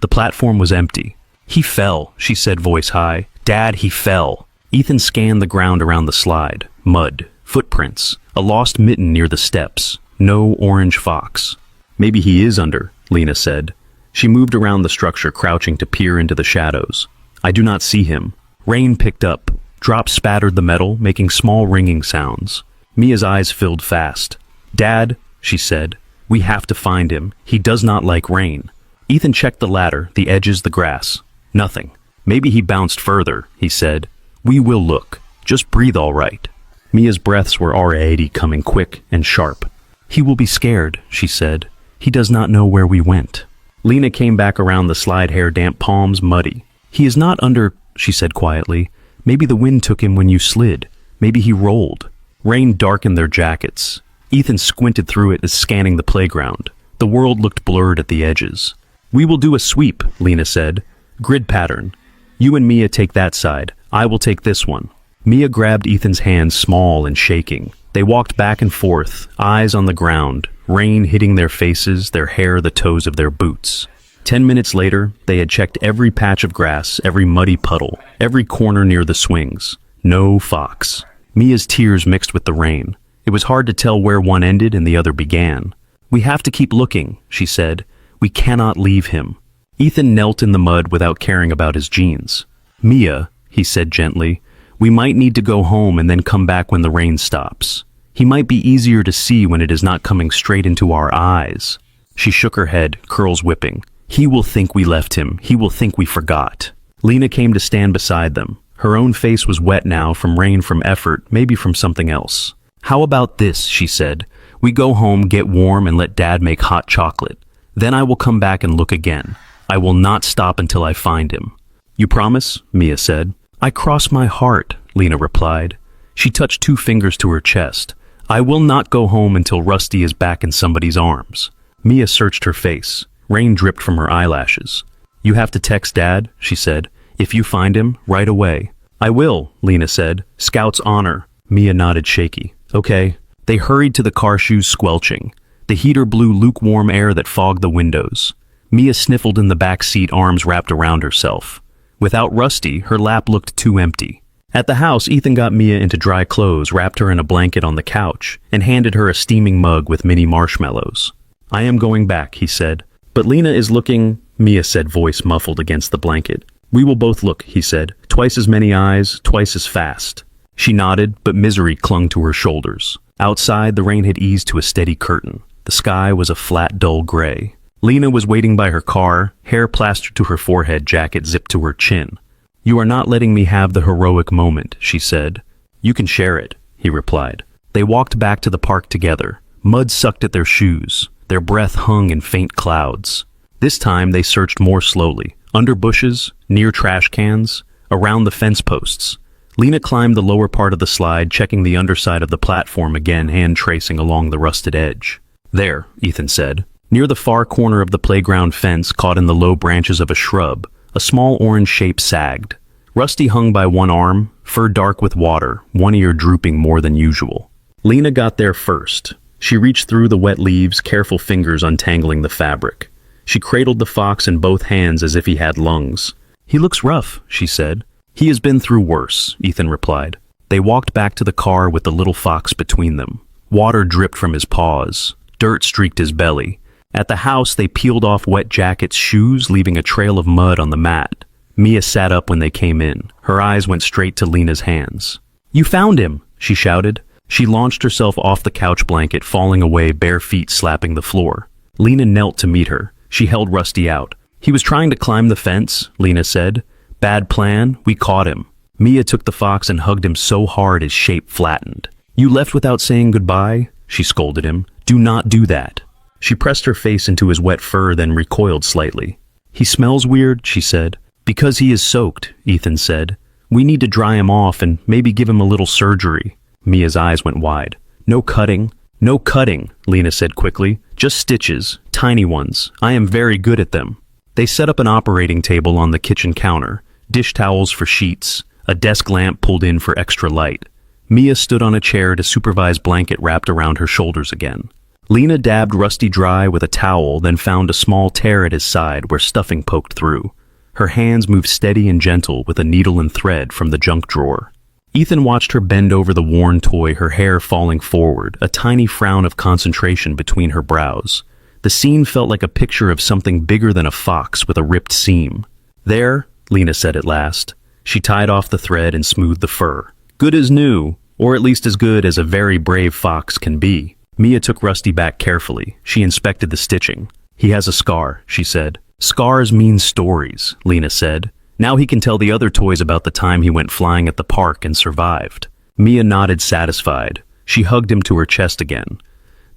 The platform was empty. He fell, she said, voice high. Dad, he fell. Ethan scanned the ground around the slide. Mud. Footprints. A lost mitten near the steps. No orange fox. Maybe he is under, Lena said. She moved around the structure, crouching to peer into the shadows. I do not see him. Rain picked up. Drops spattered the metal, making small ringing sounds. Mia's eyes filled fast. Dad, she said, we have to find him. He does not like rain. Ethan checked the ladder, the edges, the grass. Nothing. Maybe he bounced further, he said. We will look. Just breathe all right. Mia's breaths were already coming quick and sharp. He will be scared, she said. He does not know where we went. Lena came back around the slide, hair damp, palms muddy. He is not under, she said quietly. Maybe the wind took him when you slid. Maybe he rolled. Rain darkened their jackets. Ethan squinted through it as scanning the playground. The world looked blurred at the edges. We will do a sweep, Lena said. Grid pattern. You and Mia take that side. I will take this one. Mia grabbed Ethan's hand, small and shaking. They walked back and forth, eyes on the ground, rain hitting their faces, their hair the toes of their boots. 10 minutes later, they had checked every patch of grass, every muddy puddle, every corner near the swings. No fox. Mia's tears mixed with the rain. It was hard to tell where one ended and the other began. "We have to keep looking," she said. "We cannot leave him." Ethan knelt in the mud without caring about his jeans. "Mia," he said gently, "we might need to go home and then come back when the rain stops. He might be easier to see when it is not coming straight into our eyes." She shook her head, curls whipping. "He will think we left him. He will think we forgot." Lena came to stand beside them. Her own face was wet now from rain, from effort, maybe from something else. "How about this?" she said. "We go home, get warm, and let Dad make hot chocolate. Then I will come back and look again. I will not stop until I find him." "You promise?" Mia said. "I cross my heart," Lena replied. She touched 2 fingers to her chest. "I will not go home until Rusty is back in somebody's arms." Mia searched her face. Rain dripped from her eyelashes. "You have to text Dad," she said. "If you find him, right away." "I will," Lena said. "Scout's honor." Mia nodded shaky. "Okay." They hurried to the car, shoes squelching. The heater blew lukewarm air that fogged the windows. Mia sniffled in the back seat, arms wrapped around herself. Without Rusty, her lap looked too empty. At the house, Ethan got Mia into dry clothes, wrapped her in a blanket on the couch, and handed her a steaming mug with mini marshmallows. "I am going back," he said. "But Lena is looking," Mia said, voice muffled against the blanket. "We will both look," he said. "Twice as many eyes, twice as fast." She nodded, but misery clung to her shoulders. Outside, the rain had eased to a steady curtain. The sky was a flat, dull gray. Lena was waiting by her car, hair plastered to her forehead, jacket zipped to her chin. "You are not letting me have the heroic moment," she said. "You can share it," he replied. They walked back to the park together. Mud sucked at their shoes. Their breath hung in faint clouds. This time they searched more slowly, under bushes, near trash cans, around the fence posts. Lena climbed the lower part of the slide, checking the underside of the platform again, hand tracing along the rusted edge. "There," Ethan said. Near the far corner of the playground fence, caught in the low branches of a shrub, a small orange shape sagged. Rusty hung by one arm, fur dark with water, one ear drooping more than usual. Lena got there first. She reached through the wet leaves, careful fingers untangling the fabric. She cradled the fox in both hands as if he had lungs. "He looks rough," she said. "He has been through worse," Ethan replied. They walked back to the car with the little fox between them. Water dripped from his paws. Dirt streaked his belly. At the house, they peeled off wet jackets, shoes, leaving a trail of mud on the mat. Mia sat up when they came in. Her eyes went straight to Lena's hands. "You found him!" she shouted. She launched herself off the couch blanket, falling away, bare feet slapping the floor. Lena knelt to meet her. She held Rusty out. "He was trying to climb the fence," Lena said. "Bad plan, we caught him." Mia took the fox and hugged him so hard his shape flattened. "You left without saying goodbye?" she scolded him. "Do not do that." She pressed her face into his wet fur, then recoiled slightly. "He smells weird," she said. "Because he is soaked," Ethan said. "We need to dry him off and maybe give him a little surgery." Mia's eyes went wide. "No cutting." "No cutting," Lena said quickly. "Just stitches, tiny ones. I am very good at them." They set up an operating table on the kitchen counter, dish towels for sheets, a desk lamp pulled in for extra light. Mia stood on a chair to supervise, blanket wrapped around her shoulders again. Lena dabbed Rusty dry with a towel, then found a small tear at his side where stuffing poked through. Her hands moved steady and gentle with a needle and thread from the junk drawer. Ethan watched her bend over the worn toy, her hair falling forward, a tiny frown of concentration between her brows. The scene felt like a picture of something bigger than a fox with a ripped seam. "There," Lena said at last. She tied off the thread and smoothed the fur. "Good as new, or at least as good as a very brave fox can be." Mia took Rusty back carefully. She inspected the stitching. "He has a scar," she said. "Scars mean stories," Lena said. "Now he can tell the other toys about the time he went flying at the park and survived." Mia nodded, satisfied. She hugged him to her chest again.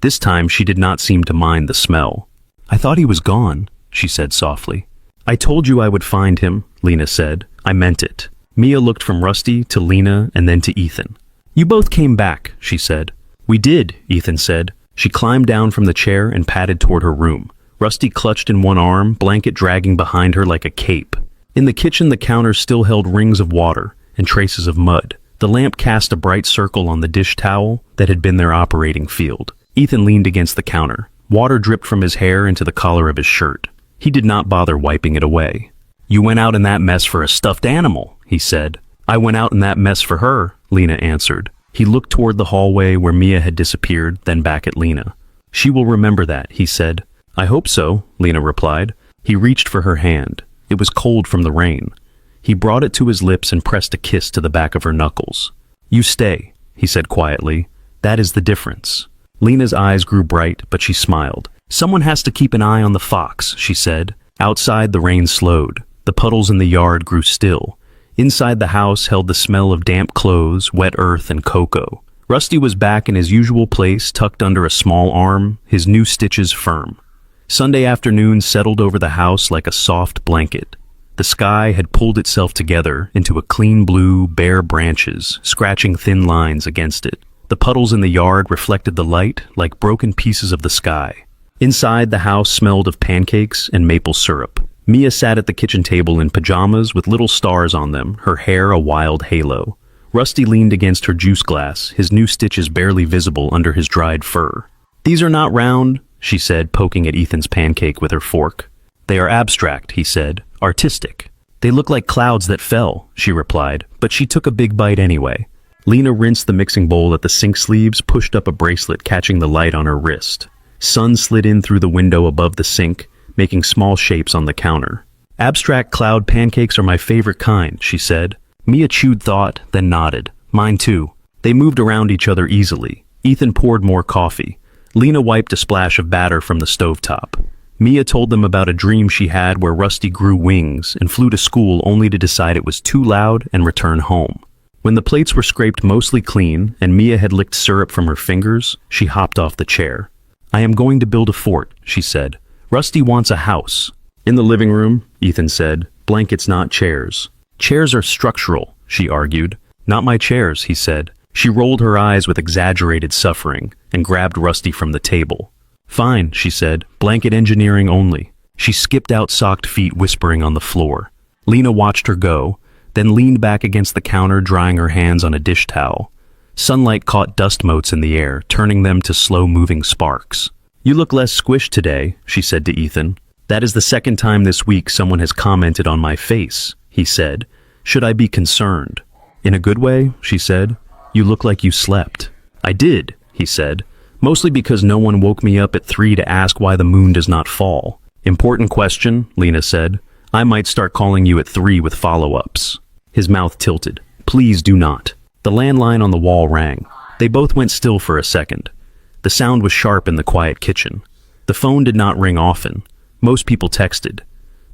This time she did not seem to mind the smell. "I thought he was gone," she said softly. "I told you I would find him," Lena said. "I meant it." Mia looked from Rusty to Lena and then to Ethan. "You both came back," she said. "We did," Ethan said. She climbed down from the chair and padded toward her room. Rusty clutched in one arm, blanket dragging behind her like a cape. In the kitchen, the counter still held rings of water and traces of mud. The lamp cast a bright circle on the dish towel that had been their operating field. Ethan leaned against the counter. Water dripped from his hair into the collar of his shirt. He did not bother wiping it away. "You went out in that mess for a stuffed animal," he said. "I went out in that mess for her," Lena answered. He looked toward the hallway where Mia had disappeared, then back at Lena. "She will remember that," he said. "I hope so," Lena replied. He reached for her hand. It was cold from the rain. He brought it to his lips and pressed a kiss to the back of her knuckles. "You stay," he said quietly. "That is the difference." Lena's eyes grew bright, but she smiled. "Someone has to keep an eye on the fox," she said. Outside, the rain slowed. The puddles in the yard grew still. Inside the house held the smell of damp clothes, wet earth, and cocoa. Rusty was back in his usual place, tucked under a small arm, his new stitches firm. Sunday afternoon settled over the house like a soft blanket. The sky had pulled itself together into a clean blue, bare branches, scratching thin lines against it. The puddles in the yard reflected the light like broken pieces of the sky. Inside, the house smelled of pancakes and maple syrup. Mia sat at the kitchen table in pajamas with little stars on them, her hair a wild halo. Rusty leaned against her juice glass, his new stitches barely visible under his dried fur. "These are not round," she said, poking at Ethan's pancake with her fork. "They are abstract," he said, "artistic." "They look like clouds that fell," she replied, but she took a big bite anyway. Lena rinsed the mixing bowl at the sink sleeves, pushed up a bracelet catching the light on her wrist. Sun slid in through the window above the sink, making small shapes on the counter. "Abstract cloud pancakes are my favorite kind," she said. Mia chewed thought, then nodded. "Mine too." They moved around each other easily. Ethan poured more coffee. Lena wiped a splash of batter from the stovetop. Mia told them about a dream she had where Rusty grew wings and flew to school only to decide it was too loud and return home. When the plates were scraped mostly clean and Mia had licked syrup from her fingers, she hopped off the chair. "I am going to build a fort," she said. "Rusty wants a house." "In the living room," Ethan said. "Blankets, not chairs." "Chairs are structural," she argued. "Not my chairs," he said. She rolled her eyes with exaggerated suffering and grabbed Rusty from the table. "Fine," she said. "Blanket engineering only." She skipped out socked feet whispering on the floor. Lena watched her go, then leaned back against the counter drying her hands on a dish towel. Sunlight caught dust motes in the air, turning them to slow-moving sparks. "You look less squished today," she said to Ethan. "That is the second time this week someone has commented on my face," he said. "Should I be concerned?" "In a good way," she said. "You look like you slept." "I did," he said. "Mostly because no one woke me up at 3 to ask why the moon does not fall." "Important question," Lena said. "I might start calling you at 3 with follow-ups." His mouth tilted. "Please do not." The landline on the wall rang. They both went still for a second. The sound was sharp in the quiet kitchen. The phone did not ring often. Most people texted.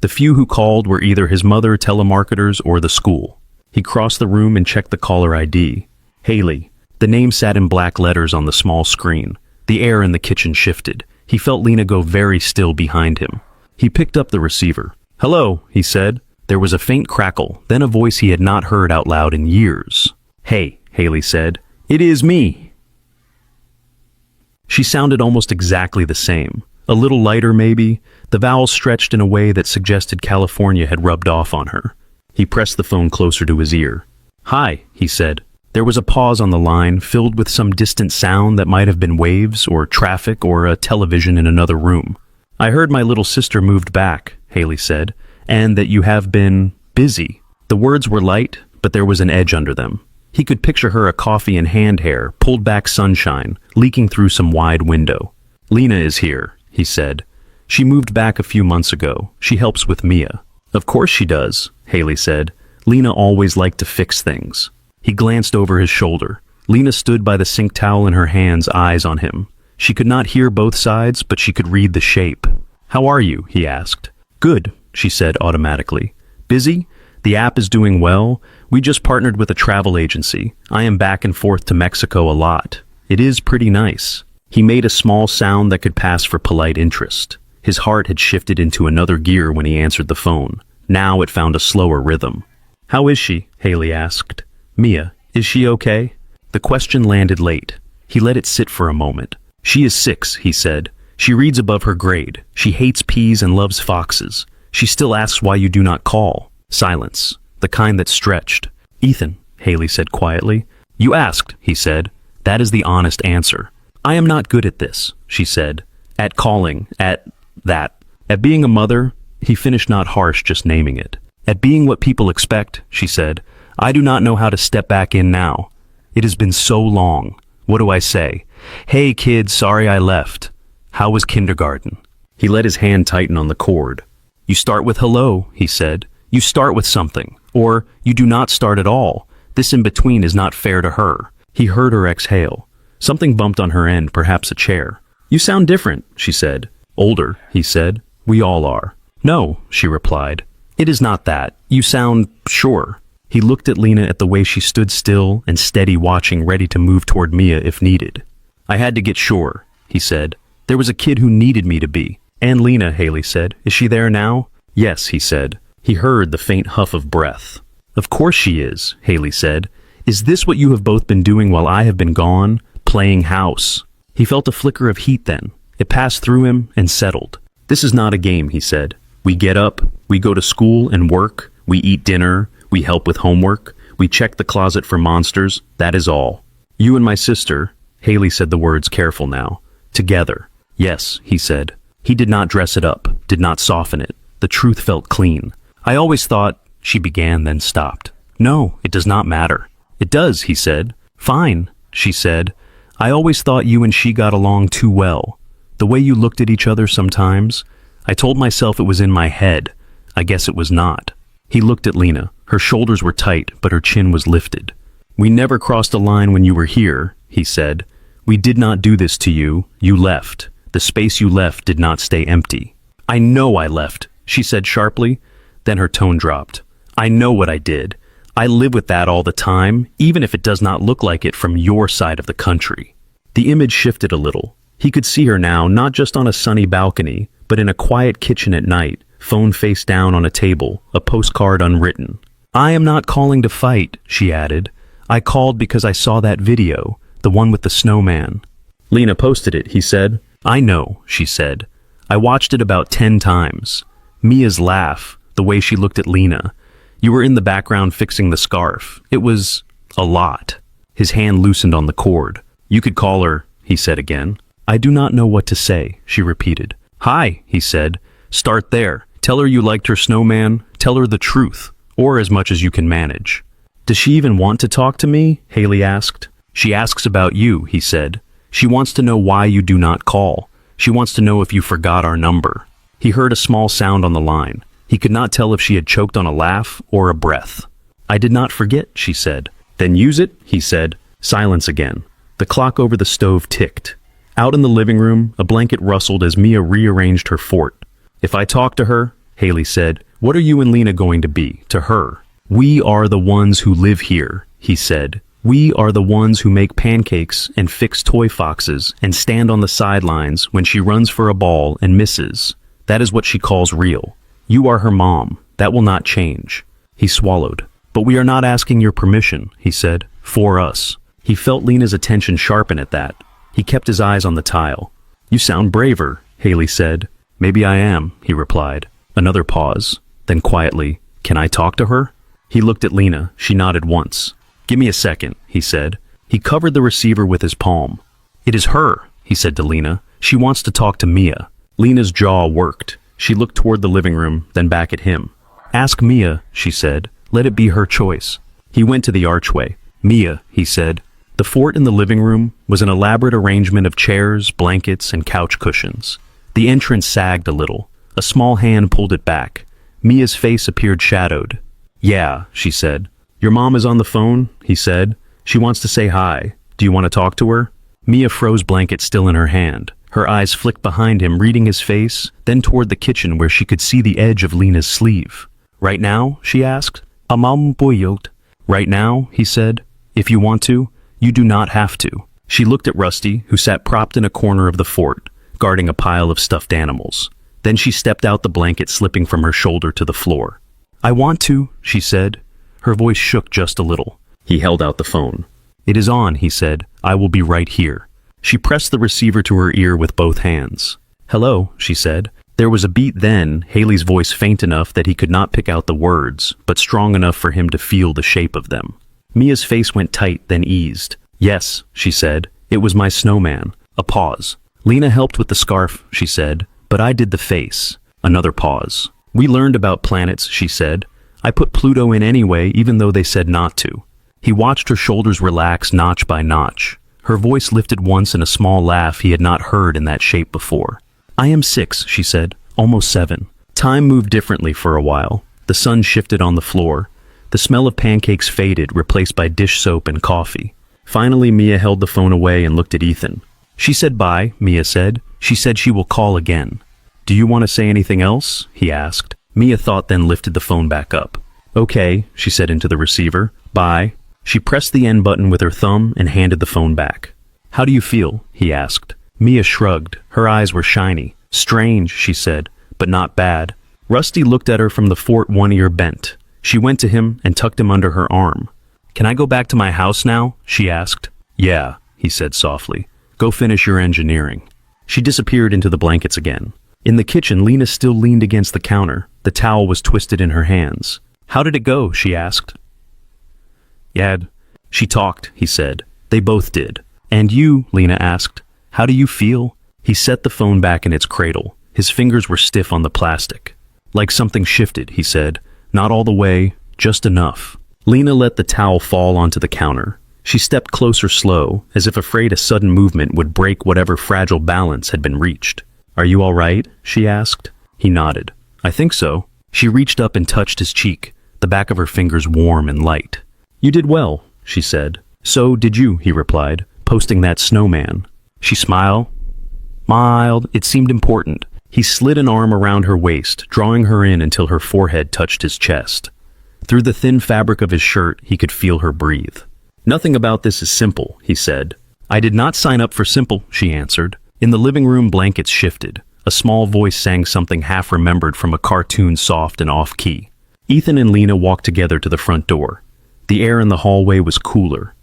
The few who called were either his mother, telemarketers, or the school. He crossed the room and checked the caller ID. Haley. The name sat in black letters on the small screen. The air in the kitchen shifted. He felt Lena go very still behind him. He picked up the receiver. "Hello," he said. There was a faint crackle, then a voice he had not heard out loud in years. "Hey," Haley said. "It is me." She sounded almost exactly the same. A little lighter, maybe. The vowels stretched in a way that suggested California had rubbed off on her. He pressed the phone closer to his ear. "Hi," he said. There was a pause on the line, filled with some distant sound that might have been waves or traffic or a television in another room. "I heard my little sister moved back," Haley said, "and that you have been busy." The words were light, but there was an edge under them. He could picture her a coffee in hand hair, pulled back sunshine, leaking through some wide window. "Lena is here," he said. "She moved back a few months ago. She helps with Mia." "Of course she does," Haley said. "Lena always liked to fix things." He glanced over his shoulder. Lena stood by the sink towel in her hands, eyes on him. She could not hear both sides, but she could read the shape. "How are you?" he asked. "Good," she said automatically. "Busy? The app is doing well. We just partnered with a travel agency. I am back and forth to Mexico a lot. It is pretty nice." He made a small sound that could pass for polite interest. His heart had shifted into another gear when he answered the phone. Now it found a slower rhythm. "How is she?" Haley asked. "Mia, is she okay?" The question landed late. He let it sit for a moment. "She is 6, he said. "She reads above her grade. She hates peas and loves foxes. She still asks why you do not call." Silence, the kind that stretched. "Ethan," Haley said quietly. You asked, he said. That is the honest answer. I am not good at this, she said. At calling, at that. At being a mother, he finished not harsh, just naming it. At being what people expect, she said. I do not know how to step back in now. It has been so long. What do I say? Hey kid, sorry I left. How was kindergarten? He let his hand tighten on the cord. You start with hello, he said. You start with something. Or you do not start at all. This in between is not fair to her. He heard her exhale. Something bumped on her end, perhaps a chair. You sound different, she said. Older, he said. We all are. No, she replied. It is not that. You sound sure. He looked at Lena at the way she stood still and steady, watching, ready to move toward Mia if needed. I had to get sure, he said. There was a kid who needed me to be. And Lena, Haley said. Is she there now? Yes, he said. He heard the faint huff of breath. Of course she is, Haley said. Is this what you have both been doing while I have been gone? Playing house. He felt a flicker of heat then. It passed through him and settled. This is not a game, he said. We get up, we go to school and work, we eat dinner, we help with homework, we check the closet for monsters, that is all. You and my sister, Haley said the words careful now, together. Yes, he said. He did not dress it up, did not soften it. The truth felt clean. I always thought, she began, then stopped. No, it does not matter. It does, he said. Fine, she said. I always thought you and she got along too well. The way you looked at each other sometimes, I told myself it was in my head. I guess it was not. He looked at Lena. Her shoulders were tight, but her chin was lifted. We never crossed a line when you were here, he said. We did not do this to you. You left. The space you left did not stay empty. I know I left, she said sharply. Then her tone dropped. I know what I did. I live with that all the time, even if it does not look like it from your side of the country. The image shifted a little. He could see her now, not just on a sunny balcony, but in a quiet kitchen at night, phone face down on a table, a postcard unwritten. I am not calling to fight, she added. I called because I saw that video, the one with the snowman. Lena posted it, he said. I know, she said. I watched it about 10 times. Mia's laugh, the way she looked at Lena. You were in the background fixing the scarf. It was a lot. His hand loosened on the cord. You could call her, he said again. I do not know what to say, she repeated. Hi, he said. Start there. Tell her you liked her snowman. Tell her the truth, or as much as you can manage. Does she even want to talk to me? Haley asked. She asks about you, he said. She wants to know why you do not call. She wants to know if you forgot our number. He heard a small sound on the line. He could not tell if she had choked on a laugh or a breath. I did not forget, she said. Then use it, he said. Silence again. The clock over the stove ticked. Out in the living room, a blanket rustled as Mia rearranged her fort. If I talk to her, Haley said, what are you and Lena going to be to her? We are the ones who live here, he said. We are the ones who make pancakes and fix toy foxes and stand on the sidelines when she runs for a ball and misses. That is what she calls real. You are her mom. That will not change. He swallowed. But we are not asking your permission, he said, for us. He felt Lena's attention sharpen at that. He kept his eyes on the tile. You sound braver, Haley said. Maybe I am, he replied. Another pause. Then quietly, can I talk to her? He looked at Lena. She nodded once. Give me a second, he said. He covered the receiver with his palm. It is her, he said to Lena. She wants to talk to Mia. Lena's jaw worked. She looked toward the living room, then back at him. Ask Mia, she said. Let it be her choice. He went to the archway. Mia, he said. The fort in the living room was an elaborate arrangement of chairs, blankets, and couch cushions. The entrance sagged a little. A small hand pulled it back. Mia's face appeared shadowed. Yeah, she said. Your mom is on the phone, he said. She wants to say hi. Do you want to talk to her? Mia froze blanket still in her hand. Her eyes flicked behind him, reading his face, then toward the kitchen where she could see the edge of Lena's sleeve. Right now? She asked. Right now, he said. If you want to, you do not have to. She looked at Rusty, who sat propped in a corner of the fort, guarding a pile of stuffed animals. Then she stepped out, the blanket slipping from her shoulder to the floor. I want to, she said. Her voice shook just a little. He held out the phone. It is on, he said. I will be right here. She pressed the receiver to her ear with both hands. Hello, she said. There was a beat then, Haley's voice faint enough that he could not pick out the words, but strong enough for him to feel the shape of them. Mia's face went tight, then eased. Yes, she said. It was my snowman. A pause. Lena helped with the scarf, she said, but I did the face. Another pause. We learned about planets, she said. I put Pluto in anyway, even though they said not to. He watched her shoulders relax notch by notch. Her voice lifted once in a small laugh he had not heard in that shape before. I am 6, she said, almost 7. Time moved differently for a while. The sun shifted on the floor. The smell of pancakes faded, replaced by dish soap and coffee. Finally, Mia held the phone away and looked at Ethan. She said bye, Mia said. She said she will call again. Do you want to say anything else? He asked. Mia thought, then lifted the phone back up. Okay, she said into the receiver. Bye. She pressed the end button with her thumb and handed the phone back. How do you feel? He asked. Mia shrugged. Her eyes were shiny. Strange, she said, but not bad. Rusty looked at her from the fort, one ear bent. She went to him and tucked him under her arm. Can I go back to my house now? She asked. Yeah, he said softly. Go finish your engineering. She disappeared into the blankets again. In the kitchen, Lena still leaned against the counter. The towel was twisted in her hands. How did it go? She asked. Yad. She talked, he said. They both did. And you? Lena asked. How do you feel? He set the phone back in its cradle. His fingers were stiff on the plastic. Like something shifted, he said. Not all the way, just enough. Lena let the towel fall onto the counter. She stepped closer slow, as if afraid a sudden movement would break whatever fragile balance had been reached. Are you all right? She asked. He nodded. I think so. She reached up and touched his cheek, the back of her fingers warm and light. You did well, she said. So did you, he replied, posting that snowman. She smiled. Mild. It seemed important. He slid an arm around her waist, drawing her in until her forehead touched his chest. Through the thin fabric of his shirt, he could feel her breathe. Nothing about this is simple, he said. I did not sign up for simple, she answered. In the living room, blankets shifted. A small voice sang something half-remembered from a cartoon, soft and off-key. Ethan and Lena walked together to the front door. The air in the hallway was cooler.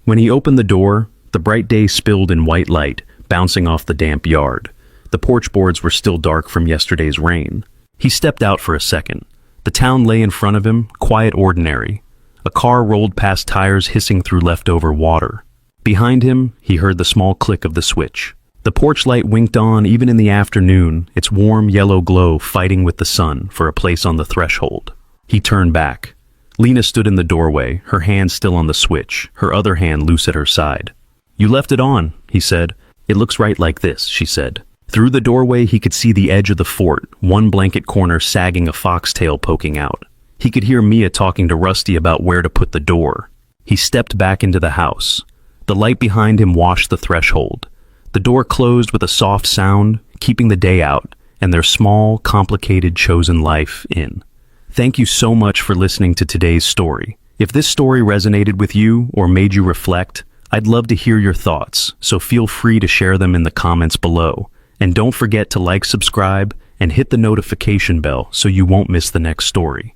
When he opened the door, the bright day spilled in white light, bouncing off the damp yard. The porch boards were still dark from yesterday's rain. He stepped out for a second. The town lay in front of him, quiet, ordinary. A car rolled past, tires hissing through leftover water. Behind him, he heard the small click of the switch. The porch light winked on even in the afternoon, its warm yellow glow fighting with the sun for a place on the threshold. He turned back. Lena stood in the doorway, her hand still on the switch, her other hand loose at her side. You left it on, he said. It looks right like this, she said. Through the doorway, he could see the edge of the fort, one blanket corner sagging, a foxtail poking out. He could hear Mia talking to Rusty about where to put the door. He stepped back into the house. The light behind him washed the threshold. The door closed with a soft sound, keeping the day out, and their small, complicated, chosen life in. Thank you so much for listening to today's story. If this story resonated with you or made you reflect, I'd love to hear your thoughts, so feel free to share them in the comments below. And don't forget to like, subscribe, and hit the notification bell so you won't miss the next story.